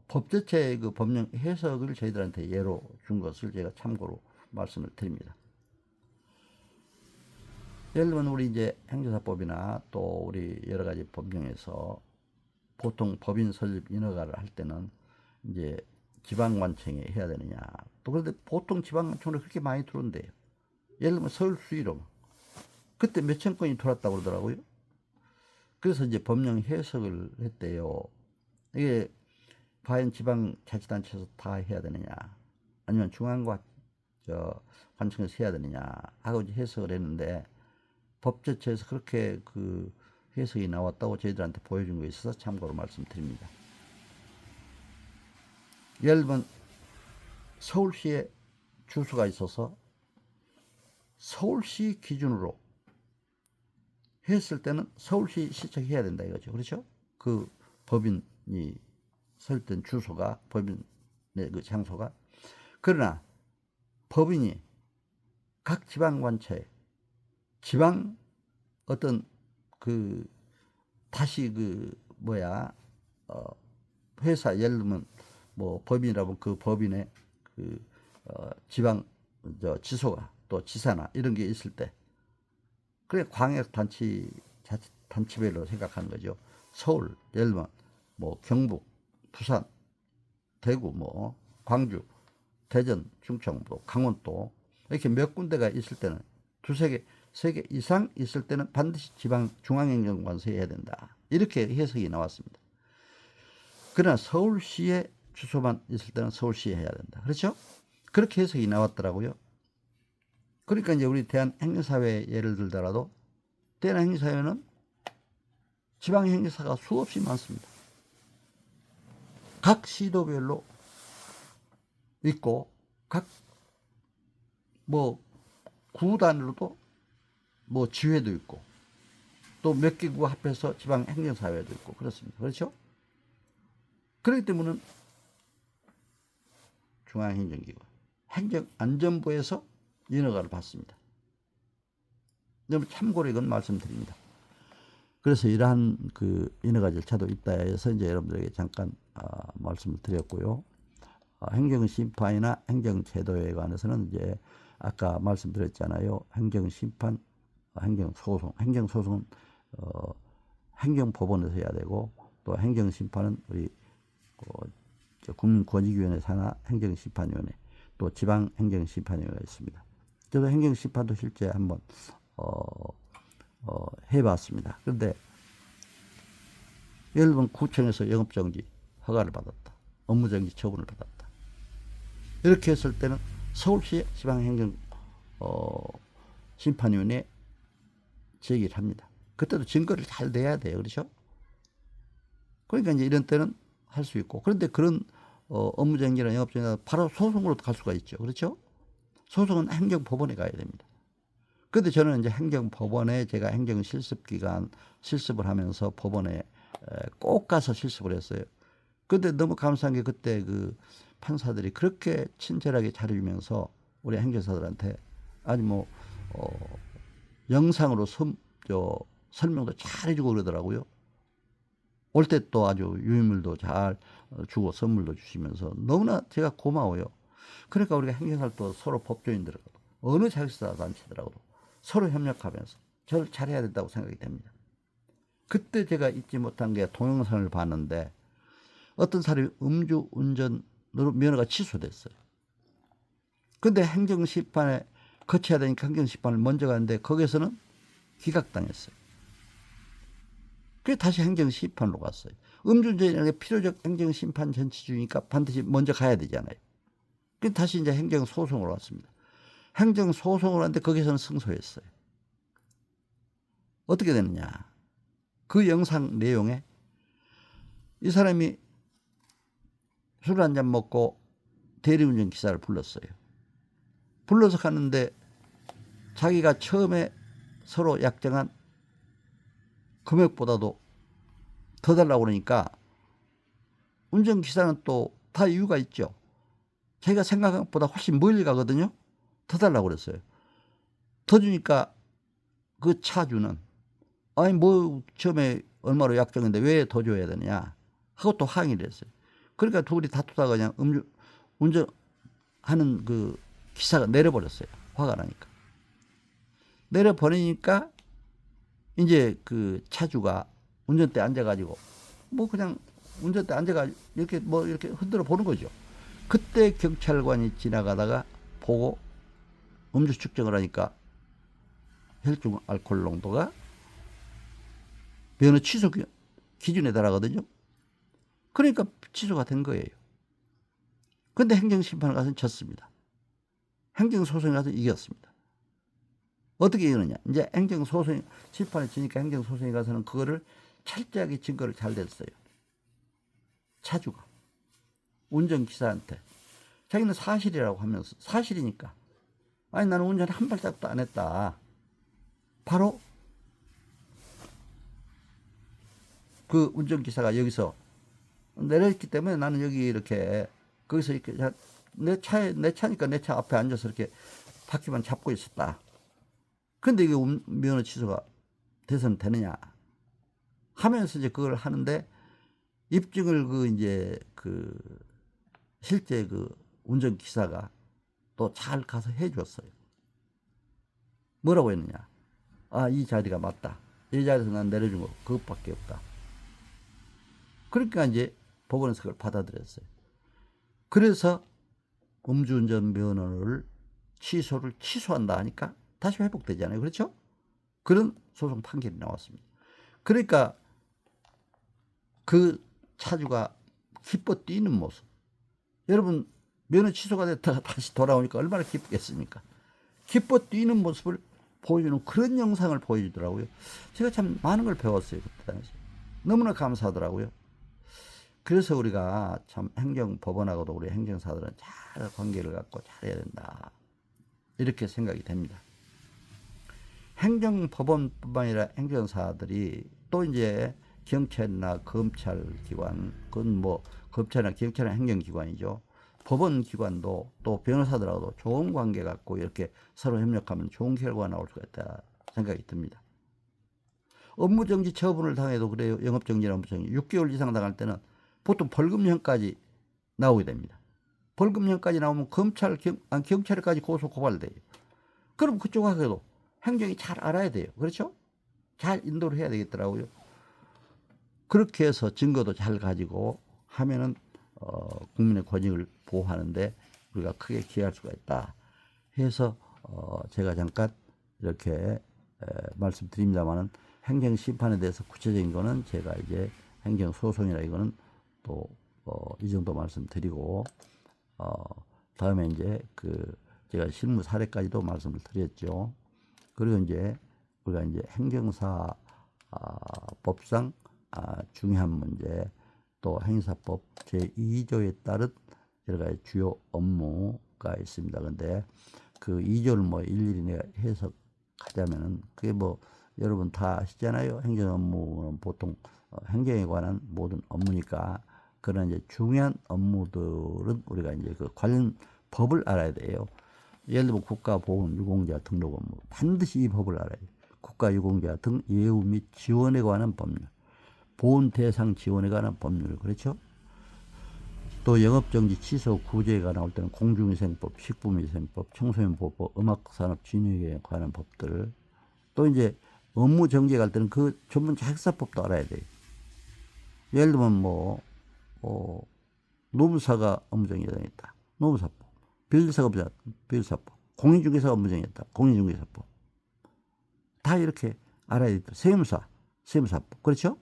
법제처의 그 법령 해석을 저희들한테 예로 준 것을 제가 참고로 말씀을 드립니다. 예를 들면 우리 이제 행정사법이나 또 우리 여러 가지 법령에서 보통 법인 설립 인허가를 할 때는 이제 지방관청에 해야 되느냐. 또 그런데 보통 지방관청으로 그렇게 많이 들어온대요. 예를 들면 서울수의로 그때 몇천 건이 들어왔다고 그러더라고요. 그래서 이제 법령 해석을 했대요. 이게 과연 지방자치단체에서 다 해야 되느냐, 아니면 관청에서 해야 되느냐 하고 이제 해석을 했는데 법제처에서 그렇게 그 해석이 나왔다고 저희들한테 보여준 거 있어서 참고로 말씀드립니다. 예를 들면 서울시에 주소가 있어서 서울시 기준으로 했을 때는 서울시 시청해야 된다 이거죠. 그렇죠? 그 법인이 설된 주소가 법인의 그 장소가. 그러나 법인이 각 지방관처에 지방 어떤 그 다시 그 회사 예를 들면 뭐 법인이라면 그 법인의 그 지방 지소가 또 지사나 이런 게 있을 때 그래 광역 단체별로 생각하는 거죠. 서울 예를 들면 뭐 경북, 부산, 대구, 뭐 광주, 대전, 충청, 뭐 강원도 이렇게 몇 군데가 있을 때는 두세 개, 세 개 이상 있을 때는 반드시 지방 중앙행정관서에 해야 된다. 이렇게 해석이 나왔습니다. 그러나 서울시에 주소만 있을 때는 서울시에 해야 된다. 그렇죠? 그렇게 해석이 나왔더라고요. 그러니까 이제 우리 대한행정사회 예를 들더라도 대한행정사회는 지방행정사가 수없이 많습니다. 각 시도별로 있고 각 뭐 구단으로도 뭐 지회도 있고 또 몇 개 구 합해서 지방행정사회도 있고 그렇습니다. 그렇죠? 그렇기 때문에 중앙행정기관 행정안전부에서 인허가를 받습니다. 여러분 참고로 이건 말씀드립니다. 그래서 이러한 그 인허가 절차도 있다 해서 이제 여러분들에게 잠깐 말씀을 드렸고요. 행정심판이나 행정제도에 관해서는 이제 아까 말씀드렸잖아요. 행정심판, 행정소송. 행정소송은 행정법원에서 해야 되고, 또 행정심판은 우리 국민권익위원회 산하 행정심판위원회, 또 지방행정심판위원회가 있습니다. 저도 행정심판도 실제 한번 해봤습니다. 그런데 예를 들면 구청에서 영업정지 허가를 받았다. 업무정지 처분을 받았다. 이렇게 했을 때는 서울시 지방행정 심판위원회에 제기를 합니다. 그때도 증거를 잘 내야 돼요. 그렇죠? 그러니까 이제 이런 때는 할 수 있고, 그런데 그런 업무정지나 영업정지나 바로 소송으로 갈 수가 있죠. 그렇죠? 소송은 행정법원에 가야 됩니다. 그런데 저는 이제 행정법원에 제가 행정실습기간 실습을 하면서 법원에 꼭 가서 실습을 했어요. 그런데 너무 감사한 게 그때 그 판사들이 그렇게 친절하게 잘해주면서 우리 행정사들한테 아주 영상으로 설명도 잘 해주고 그러더라고요. 올 때 또 아주 유인물도 잘 주고 선물도 주시면서 너무나 제가 고마워요. 그러니까 우리가 행정사도 서로 법조인들하고도 어느 자격사단체들하고도 서로 협력하면서 저를 잘해야 된다고 생각이 됩니다. 그때 제가 잊지 못한 게 동영상을 봤는데 어떤 사람이 음주운전으로 면허가 취소됐어요. 근데 행정심판에 거쳐야 되니까 행정심판을 먼저 갔는데 거기서는 기각당했어요. 그래서 다시 행정심판으로 갔어요. 음주운전이라는 게 필요적 행정심판 전치주의니까 반드시 먼저 가야 되잖아요. 그래서 다시 이제 행정소송으로 왔습니다. 행정소송을 하는데 거기서는 승소했어요. 어떻게 됐느냐. 그 영상 내용에 이 사람이 술 한잔 먹고 대리운전 기사를 불렀어요. 불러서 갔는데 자기가 처음에 서로 약정한 금액보다도 더 달라고 그러니까 운전기사는 또 다 이유가 있죠. 자기가 생각한 것보다 훨씬 멀리 가거든요. 더 달라고 그랬어요. 더 주니까 그 차주는 아니 뭐 처음에 얼마로 약정했는데 왜 더 줘야 되느냐 하고 또 항의를 했어요. 그러니까 둘이 다투다가 그냥 운전하는 그 기사가 내려버렸어요. 화가 나니까. 내려버리니까 이제 그 차주가 운전대에 앉아가지고 그냥 운전대에 앉아가지고 이렇게 흔들어 보는 거죠. 그때 경찰관이 지나가다가 보고 음주 측정을 하니까 혈중 알코올 농도가 면허 취소 기준에 달하거든요. 그러니까 취소가 된 거예요. 그런데 행정심판에 가서는 졌습니다. 행정소송에 가서 이겼습니다. 어떻게 이기느냐. 이제 행정소송 심판에 지니까 행정소송에 가서는 그거를 철저하게 증거를 잘 냈어요. 차주가 운전기사한테 자기는 사실이라고 하면서 사실이니까 아니 나는 운전 한 발짝도 안 했다. 바로 그 운전기사가 여기서 내렸기 때문에 나는 여기 이렇게 거기서 이렇게 내 차니까 내 차 앞에 앉아서 이렇게 바퀴만 잡고 있었다. 근데 이게 면허 취소가 돼서는 되느냐 하면서 이제 그걸 하는데 입증을 이제 실제 운전기사가 또 잘 가서 해줬어요. 뭐라고 했느냐. 이 자리가 맞다. 이 자리에서 난 내려준 거 그것밖에 없다. 그러니까 이제 법원에서 그걸 받아들였어요. 그래서 음주운전 면허를 취소한다 하니까 다시 회복되잖아요. 그렇죠? 그런 소송 판결이 나왔습니다. 그러니까 그 차주가 기뻐 뛰는 모습. 여러분 면허 취소가 됐다가 다시 돌아오니까 얼마나 기쁘겠습니까? 기뻐 뛰는 모습을 보여주는 그런 영상을 보여주더라고요. 제가 참 많은 걸 배웠어요. 그때 당시. 너무나 감사하더라고요. 그래서 우리가 참 행정법원하고도 우리 행정사들은 잘 관계를 갖고 잘해야 된다. 이렇게 생각이 됩니다. 행정법원뿐만 아니라 행정사들이 또 이제 경찰이나 검찰기관, 그건 검찰이나 경찰은 행정기관이죠. 법원 기관도 또 변호사들하고도 좋은 관계 갖고 이렇게 서로 협력하면 좋은 결과가 나올 수가 있다 생각이 듭니다. 업무정지 처분을 당해도 그래요. 영업정지나 업무정지 6개월 이상 당할 때는 보통 벌금형까지 나오게 됩니다. 벌금형까지 나오면 경찰까지 고소 고발돼요. 그럼 그쪽하고도 행정이 잘 알아야 돼요. 그렇죠? 잘 인도를 해야 되겠더라고요. 그렇게 해서 증거도 잘 가지고 하면은 국민의 권익을 보호하는데 우리가 크게 기여할 수가 있다 해서 제가 잠깐 이렇게 말씀드립니다만은 행정심판에 대해서 구체적인 거는 제가 이제 행정소송이나 이거는 또 이 정도 말씀드리고 다음에 이제 제가 실무 사례까지도 말씀을 드렸죠. 그리고 이제 우리가 이제 행정사 법상 중요한 문제 또 행사법 제2조에 따른 여러 가지 주요 업무가 있습니다. 근데 그 2조를 뭐 일일이 내가 해석하자면은 그게 뭐 여러분 다 아시잖아요. 행정 업무는 보통 행정에 관한 모든 업무니까 그런 이제 중요한 업무들은 우리가 이제 그 관련 법을 알아야 돼요. 예를 들면 국가보훈 유공자 등록 업무 반드시 이 법을 알아야 돼요. 국가유공자 등 예우 및 지원에 관한 법률, 보훈 대상 지원에 관한 법률, 그렇죠? 또 영업정지 취소 구제가 나올 때는 공중위생법, 식품위생법, 청소년보호법, 음악산업진흥에 관한 법들, 또 이제 업무정지에 갈 때는 그 전문 자격사법도 알아야 돼요. 예를 들면 노무사가 업무정지가 당했다. 노무사법. 비일사가 비일사법. 공인중개사가 업무정지했다. 공인중개사법. 다 이렇게 알아야 되겠다. 세무사법. 그렇죠?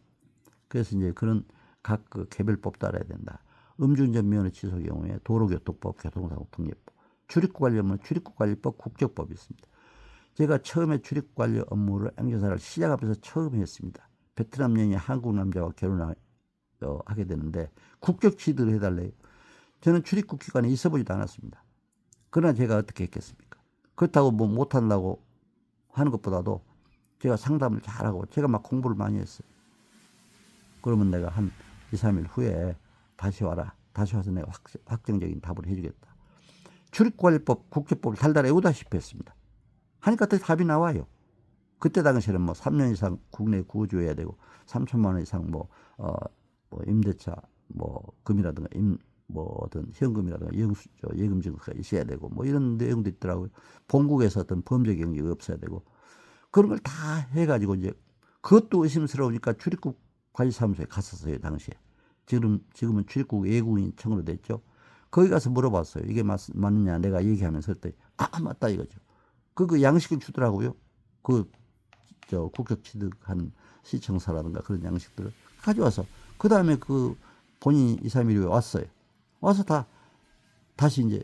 그래서 이제 그런 각 그 개별법도 알아야 된다. 음주운전 면허 취소 경우에 도로교통법, 교통사고 특례법, 출입국 관리 업무는 출입국관리법, 국적법이 있습니다. 제가 처음에 출입관리 업무를 행정사를 시작하면서 처음 했습니다. 베트남 여인이 한국 남자와 결혼하게 되는데 국적 취득을 해달래요. 저는 출입국 기관에 있어보지도 않았습니다. 그러나 제가 어떻게 했겠습니까? 그렇다고 뭐 못한다고 하는 것보다도 제가 상담을 잘하고 제가 막 공부를 많이 했어요. 그러면 내가 한 2, 3일 후에 다시 와라. 다시 와서 내가 확정적인 답을 해주겠다. 출입관리법, 국제법을 달달 외우다시피 했습니다. 하니까 또 답이 나와요. 그때 당시에는 뭐 3년 이상 국내에 거주해야 되고 3천만 원 이상 뭐 임대차 금이라든가 뭐든 현금이라든가 예금 증거가 있어야 되고 뭐 이런 내용도 있더라고요. 본국에서 어떤 범죄 경력이 없어야 되고 그런 걸 다 해가지고 이제 그것도 의심스러우니까 출입국 관리사무소에 갔었어요 당시에. 지금은 출입국 예국인 청으로 됐죠. 거기 가서 물어봤어요. 이게 맞느냐 내가 얘기하면서 그때 맞다 이거죠. 그 양식을 주더라고요. 국적 취득한 시청사라든가 그런 양식들을 가져와서 그 다음에 본인이 2, 3일 후에 왔어요. 와서 다시 이제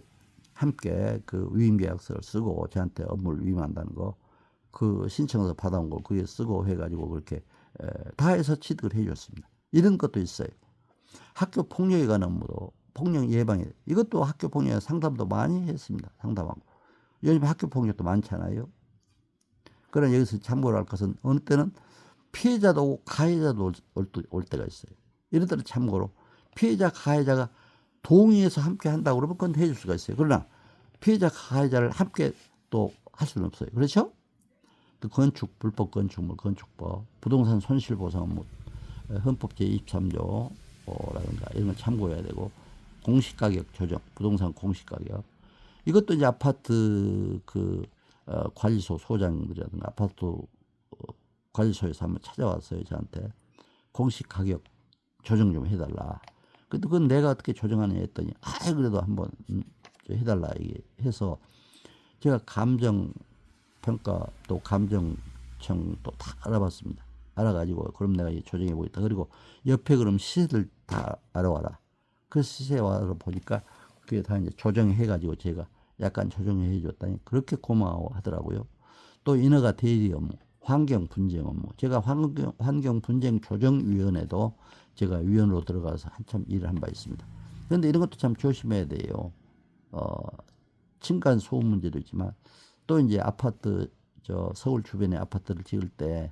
함께 그 위임계약서를 쓰고 저한테 업무를 위임한다는 거, 그 신청서 받아온 거 그게 쓰고 해가지고 그렇게 다 해서 취득을 해줬습니다. 이런 것도 있어요. 학교 폭력에 관한 업무도 폭력 예방에 이것도 학교 폭력 상담도 많이 했습니다. 상담하고 요즘 학교 폭력도 많잖아요. 그러나 여기서 참고를 할 것은 어느 때는 피해자도 오고 가해자도 올 때가 있어요. 이런 때는 참고로 피해자 가해자가 동의해서 함께 한다고 그러면 그건 해줄 수가 있어요. 그러나 피해자 가해자를 함께 또 할 수는 없어요. 그렇죠? 또 건축, 불법 건축물, 건축법, 부동산 손실보상 업무, 헌법 제23조라든가 이런 걸 참고해야 되고 공시가격 조정, 부동산 공시가격 이것도 이제 아파트 관리소 소장들이라든가 아파트 관리소에서 한번 찾아왔어요. 저한테 공시가격 조정 좀 해달라. 근데 그건 내가 어떻게 조정하느냐 했더니 그래도 한번 해달라 이게 해서 제가 감정평가 또 감정청 또 다 알아봤습니다. 알아가지고 그럼 내가 조정해 보겠다. 그리고 옆에 그럼 시세들 다 알아와라. 그 시세 와서 보니까 그게 다 이제 조정해가지고 제가 약간 조정해 줬다니 그렇게 고마워하더라고요. 또 인허가 대리 업무, 환경 분쟁 업무. 제가 환경 분쟁 조정위원회도 제가 위원으로 들어가서 한참 일을 한 바 있습니다. 그런데 이런 것도 참 조심해야 돼요. 층간 소음 문제도 있지만 또 이제 아파트 서울 주변에 아파트를 지을 때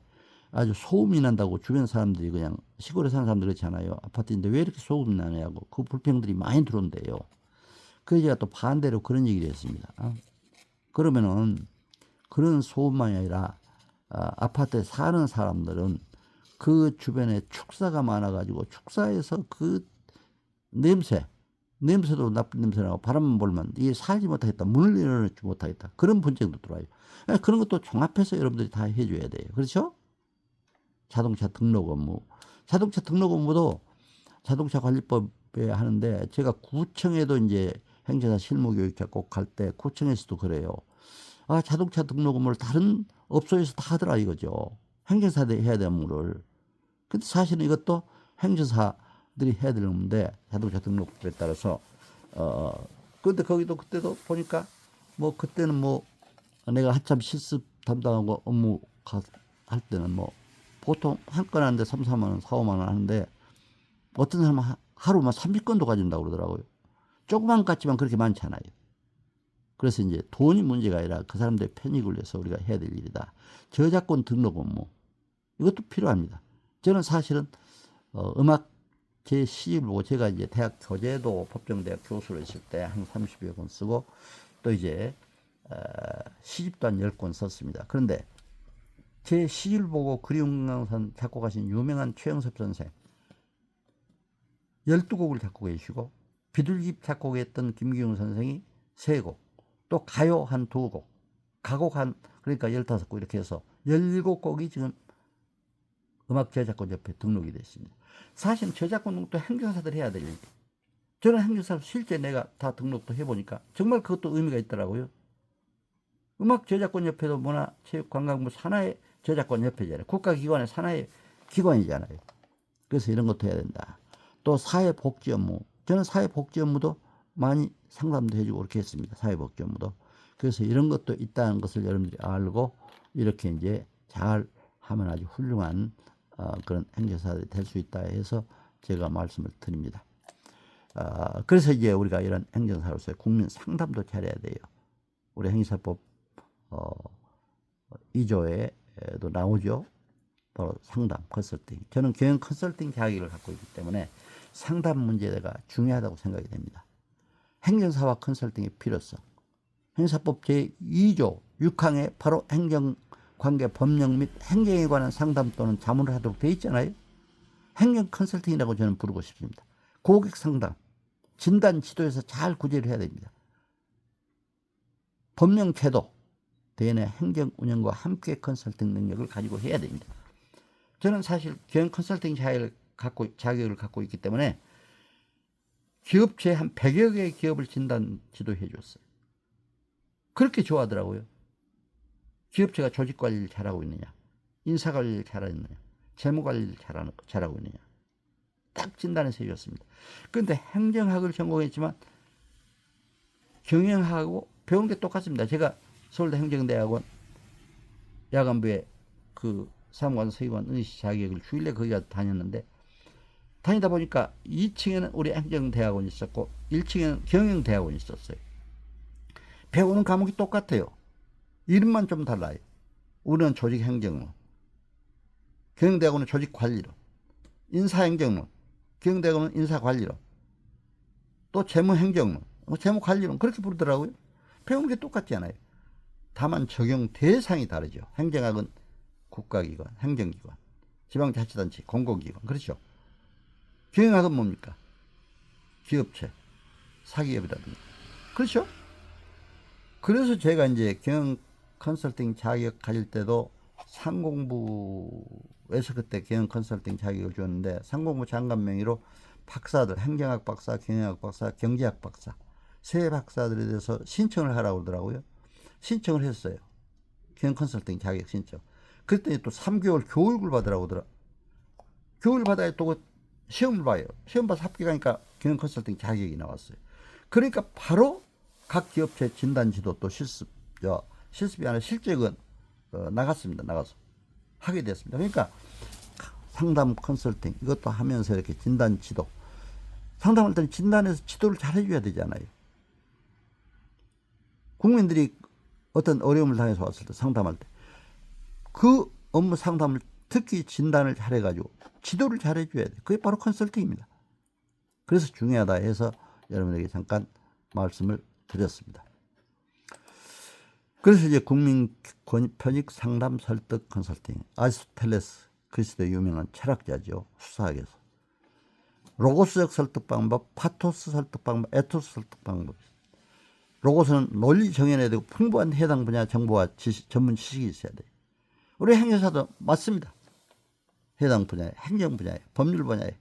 아주 소음이 난다고 주변 사람들이 그냥 시골에 사는 사람들 그렇잖아요. 아파트인데 왜 이렇게 소음이 나냐고 그 불평들이 많이 들어온대요. 그래서 제가 또 반대로 그런 얘기를 했습니다. 그러면은 그런 소음만이 아니라 아파트에 사는 사람들은 그 주변에 축사가 많아가지고 축사에서 그 냄새도 나쁜 냄새나고 바람만 불면 이게 살지 못하겠다. 문을 열어놓지 못하겠다. 그런 분쟁도 들어와요. 그런 것도 종합해서 여러분들이 다 해줘야 돼요. 그렇죠? 자동차 등록 업무. 자동차 등록 업무도 자동차 관리법에 하는데 제가 구청에도 이제 행정사 실무교육자 꼭 갈 때 구청에서도 그래요. 자동차 등록 업무를 다른 업소에서 다 하더라 이거죠. 행정사들이 해야 될 업무를. 근데 사실은 이것도 행정사들이 해야 될 업무인데 자동차 등록법에 따라서 근데 거기도 그때도 보니까 뭐 그때는 뭐 내가 한참 실습 담당하고 업무 할 때는 뭐 보통 한 건 하는데 3, 4만 원, 4, 5만 원 하는데 어떤 사람은 하루만 30건도 가진다고 그러더라고요. 조그만 것 같지만 그렇게 많지 않아요. 그래서 이제 돈이 문제가 아니라 그 사람들의 편익을 위해서 우리가 해야 될 일이다. 저작권 등록 업무 이것도 필요합니다. 저는 사실은 음악 제 시집을 보고 제가 이제 대학 교재도 법정대학 교수로 있을 때 한 30여 권 쓰고 또 이제 시집도 한 10권 썼습니다. 그런데 제 시를 보고 그리움강산 작곡하신 유명한 최영섭 선생 12곡을 작곡해 주시고 비둘기 작곡했던 김기웅 선생이 3곡 또 가요 한 2곡 가곡 한 그러니까 15곡 이렇게 해서 17곡이 지금 음악저작권협회에 등록이 됐습니다. 사실 저작권 등록도 행정사들이 해야 될 일이에요. 저는 행정사를 실제 내가 다 등록도 해보니까 정말 그것도 의미가 있더라고요. 음악저작권협회도 문화체육관광부 산하의 저작권협회잖아요. 국가기관의 산하의 기관이잖아요. 그래서 이런 것도 해야 된다. 또 사회복지 업무. 저는 사회복지 업무도 많이 상담도 해주고 그렇게 했습니다. 사회복지 업무도. 그래서 이런 것도 있다는 것을 여러분들이 알고 이렇게 이제 잘 하면 아주 훌륭한 그런 행정사들이 될 수 있다 해서 제가 말씀을 드립니다. 그래서 이제 우리가 이런 행정사로서의 국민 상담도 잘해야 돼요. 우리 행정사법 2조에도 나오죠. 바로 상담, 컨설팅. 저는 경영 컨설팅 자격을 갖고 있기 때문에 상담 문제가 중요하다고 생각이 됩니다. 행정사와 컨설팅의 필요성. 행사법 제2조 6항에 바로 행정관계 법령 및 행정에 관한 상담 또는 자문을 하도록 되어 있잖아요. 행정 컨설팅이라고 저는 부르고 싶습니다. 고객 상담, 진단 지도에서 잘 구제를 해야 됩니다. 법령 제도, 대내 행정 운영과 함께 컨설팅 능력을 가지고 해야 됩니다. 저는 사실 경영 컨설팅 자격을 갖고 있기 때문에 기업체 한 100여 개의 기업을 진단 지도해 줬어요. 그렇게 좋아하더라고요. 기업체가 조직 관리를 잘하고 있느냐, 인사 관리를 잘하고 있느냐, 재무 관리를 잘하고 있느냐. 딱 진단해서 해줬습니다. 그런데 행정학을 전공했지만 경영학하고 배운 게 똑같습니다. 제가 서울대 행정대학원 야간부에 그 사무관, 서기관, 은시 자격을 주일에 거기 가서 다녔는데 다니다 보니까 2층에는 우리 행정대학원이 있었고 1층에는 경영대학원이 있었어요. 배우는 과목이 똑같아요. 이름만 좀 달라요. 우리는 조직행정론, 경영대학원은 조직관리론, 인사행정론, 경영대학원은 인사관리론, 또 재무행정론, 재무관리론 그렇게 부르더라고요. 배우는 게 똑같지 않아요. 다만 적용 대상이 다르죠. 행정학은 국가기관, 행정기관, 지방자치단체, 공공기관 그렇죠. 경영학은 뭡니까? 기업체, 사기업이라든가 그렇죠. 그래서 제가 이제 경영 컨설팅 자격 가질 때도 상공부에서 그때 경영 컨설팅 자격을 줬는데 상공부 장관 명의로 박사들, 행정학 박사, 경영학 박사, 경제학 박사 세 박사들에 대해서 신청을 하라고 그러더라고요. 신청을 했어요. 경영 컨설팅 자격 신청. 그랬더니 또 3개월 교육을 받으라고 하더라. 교육을 받아야 또 시험을 봐요. 시험 봐서 합격하니까 경영 컨설팅 자격이 나왔어요. 그러니까 바로 각 기업체 진단지도 또 실습이 아니라 실적은 나갔습니다. 나가서 하게 됐습니다. 그러니까 상담 컨설팅 이것도 하면서 이렇게 진단지도 상담할 때는 진단해서 지도를 잘 해줘야 되잖아요. 국민들이 어떤 어려움을 당해서 왔을 때 상담할 때 그 업무 상담을 특히 진단을 잘해가지고 지도를 잘해줘야 돼요. 그게 바로 컨설팅입니다. 그래서 중요하다 해서 여러분에게 잠깐 말씀을 드렸습니다. 그래서 이제 국민 편익 상담 설득 컨설팅, 아리스토텔레스 그리스도의 유명한 철학자죠. 수사학에서 로고스적 설득 방법, 파토스 설득 방법, 에토스 설득 방법. 로고스는 논리 정연해야 되고 풍부한 해당 분야 정보와 전문 지식이 있어야 돼요. 우리 행정사도 맞습니다. 해당 분야에, 행정 분야에, 법률 분야에,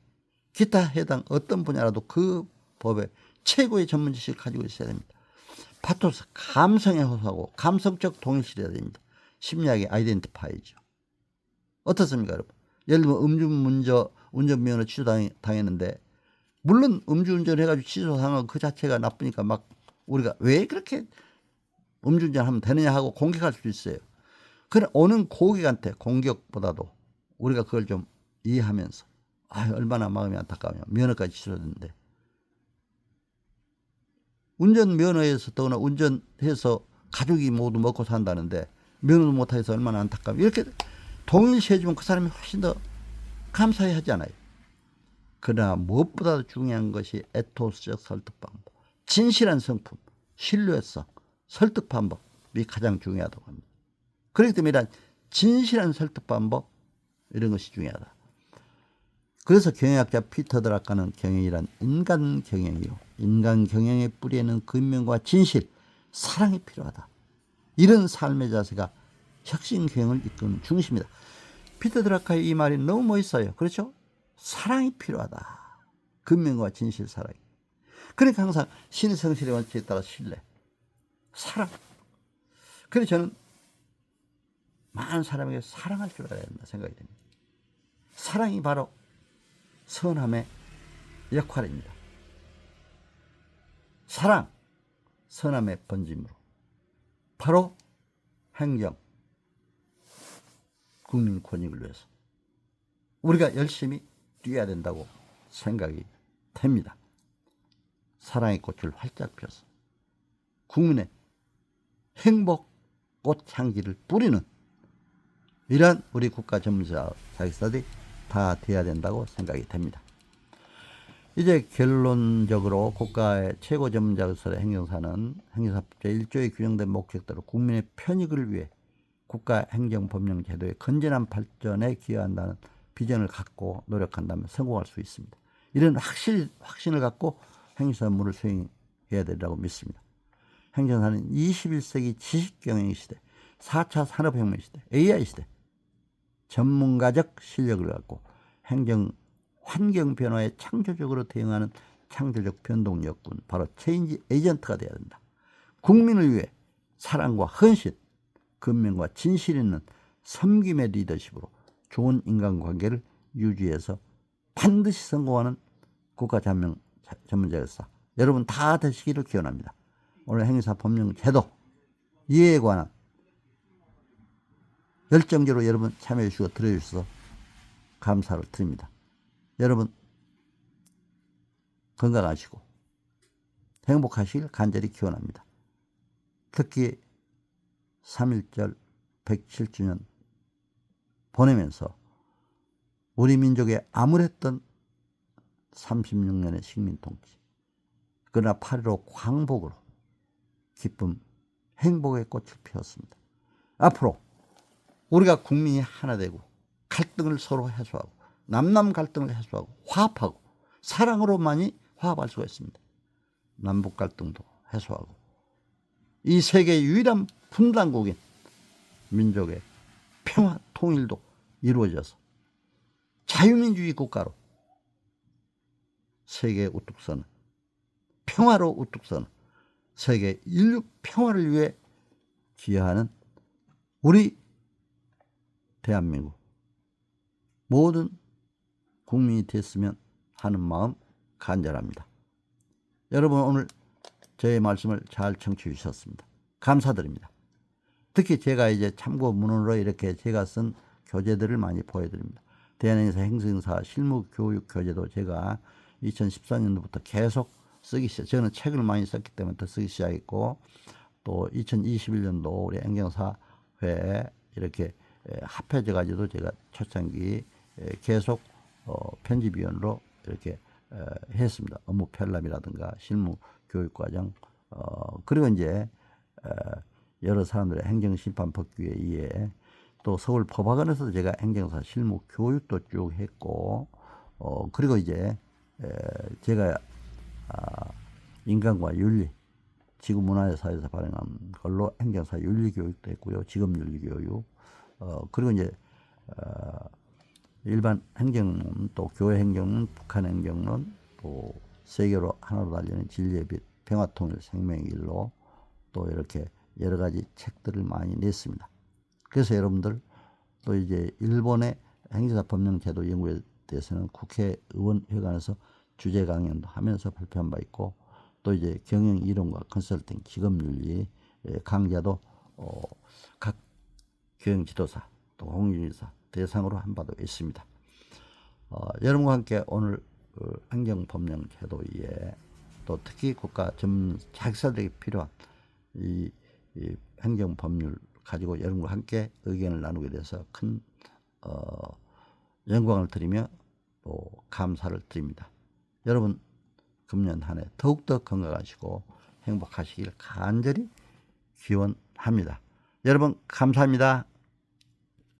기타 해당 어떤 분야라도 그 법에 최고의 전문 지식을 가지고 있어야 됩니다. 파토스, 감성에 호소하고 감성적 동일시해야 됩니다. 심리학의 아이덴티파이죠. 어떻습니까, 여러분? 예를 들면 운전면허 취소당했는데, 물론 음주운전을 해가지고 취소당한 그 자체가 나쁘니까 막 우리가 왜 그렇게 음주운전하면 되느냐 하고 공격할 수도 있어요. 그러나 오는 고객한테 공격보다도 우리가 그걸 좀 이해하면서 얼마나 마음이 안타까우냐. 면허까지 취소됐는데. 운전면허에서 더구나 운전해서 가족이 모두 먹고 산다는데 면허도 못해서 얼마나 안타까워. 이렇게 동일시해주면 그 사람이 훨씬 더 감사해 하지 않아요. 그러나 무엇보다도 중요한 것이 에토스적 설득 방법. 진실한 성품, 신뢰성, 설득 방법이 가장 중요하다고 합니다. 그렇기 때문에 이런 진실한 설득 방법 이런 것이 중요하다. 그래서 경영학자 피터 드라카는 경영이란 인간 경영이요. 인간 경영의 뿌리에는 근면과 진실, 사랑이 필요하다. 이런 삶의 자세가 혁신 경영을 이끄는 중심이다. 피터 드라카의 이 말이 너무 멋있어요. 그렇죠? 사랑이 필요하다. 근면과 진실, 사랑이. 그러니까 항상 신의 성실의 원칙에 따라 신뢰, 사랑. 그래서 저는 많은 사람에게 사랑할 줄 알아야 된다 생각이 됩니다. 사랑이 바로 선함의 역할입니다. 사랑, 선함의 번짐으로 바로 행정, 국민 권익을 위해서 우리가 열심히 뛰어야 된다고 생각이 됩니다. 사랑의 꽃을 활짝 펴서 국민의 행복 꽃향기를 뿌리는 이러한 우리 국가 전문자 자기사들이 다 돼야 된다고 생각이 됩니다. 이제 결론적으로 국가의 최고 전문자로서의 행정사는 행정사 제1조에 규정된 목적대로 국민의 편익을 위해 국가 행정법령 제도의 건전한 발전에 기여한다는 비전을 갖고 노력한다면 성공할 수 있습니다. 이런 확신을 갖고 행정사 업무를 수행해야 되리라고 믿습니다. 행정사는 21세기 지식경영 시대, 4차 산업혁명 시대, AI 시대, 전문가적 실력을 갖고 행정 환경 변화에 창조적으로 대응하는 창조적 변동력군, 바로 체인지 에이전트가 되어야 된다. 국민을 위해 사랑과 헌신, 근면과 진실 있는 섬김의 리더십으로 좋은 인간관계를 유지해서 반드시 성공하는 국가 전문자였어. 여러분 다 되시기를 기원합니다. 오늘 행사 법령 제도 이해에 관한 열정적으로 여러분 참여해 주시고 들어주셔서 감사를 드립니다. 여러분 건강하시고 행복하시길 간절히 기원합니다. 특히 3.1절 107주년 보내면서 우리 민족의 암울했던 36년의 식민통치, 그러나 8.15 광복으로 기쁨, 행복의 꽃을 피웠습니다. 앞으로 우리가 국민이 하나 되고 갈등을 서로 해소하고 남남 갈등을 해소하고 화합하고 사랑으로만이 화합할 수가 있습니다. 남북 갈등도 해소하고 이 세계 유일한 분단국인 민족의 평화 통일도 이루어져서 자유민주주의 국가로 세계에 우뚝 서는, 평화로 우뚝 서는, 세계 인류 평화를 위해 기여하는 우리 대한민국 모든 국민이 됐으면 하는 마음 간절합니다. 여러분 오늘 저의 말씀을 잘 청취해 주셨습니다. 감사드립니다. 특히 제가 이제 참고 문헌으로 이렇게 제가 쓴 교재들을 많이 보여드립니다. 대한행사 행정사 실무교육 교재도 제가 2014년도부터 계속 쓰기 시작. 저는 책을 많이 썼기 때문에 더 쓰기 시작했고, 또 2021년도 우리 행정사회에 이렇게 합해져 가지고 제가 초창기 계속 편집위원으로 이렇게 했습니다. 업무 편람이라든가 실무 교육과정, 그리고 이제 여러 사람들의 행정심판법규에 의해 또 서울 법학원에서도 제가 행정사 실무 교육도 쭉 했고, 그리고 이제 제가 인간과 윤리, 지구 문화의 사회에서 발행한 걸로 행정사 윤리 교육도 했고요. 직업 윤리 교육. 그리고 이제 일반 행정론, 또 교회 행정론, 북한 행정론, 또 세계로 하나로 달리는 진리의 빛, 평화통일 생명의 길로 또 이렇게 여러 가지 책들을 많이 냈습니다. 그래서 여러분들 또 이제 일본의 행정사 법령제도 연구에 대해서는 국회의원회관에서 주제 강연도 하면서 발표한 바 있고, 또 이제 경영 이론과 컨설팅, 직업윤리 강좌도 각 경영 지도사 또 공인인사 대상으로 한 바도 있습니다. 여러분과 함께 오늘 행정법령제도에 또 특히 국가 전문 작사들에게 필요한 이 행정법률 가지고 여러분과 함께 의견을 나누게 돼서 큰 영광을 드리며 또 감사를 드립니다. 여러분 금년 한 해 더욱더 건강하시고 행복하시길 간절히 기원합니다. 여러분 감사합니다.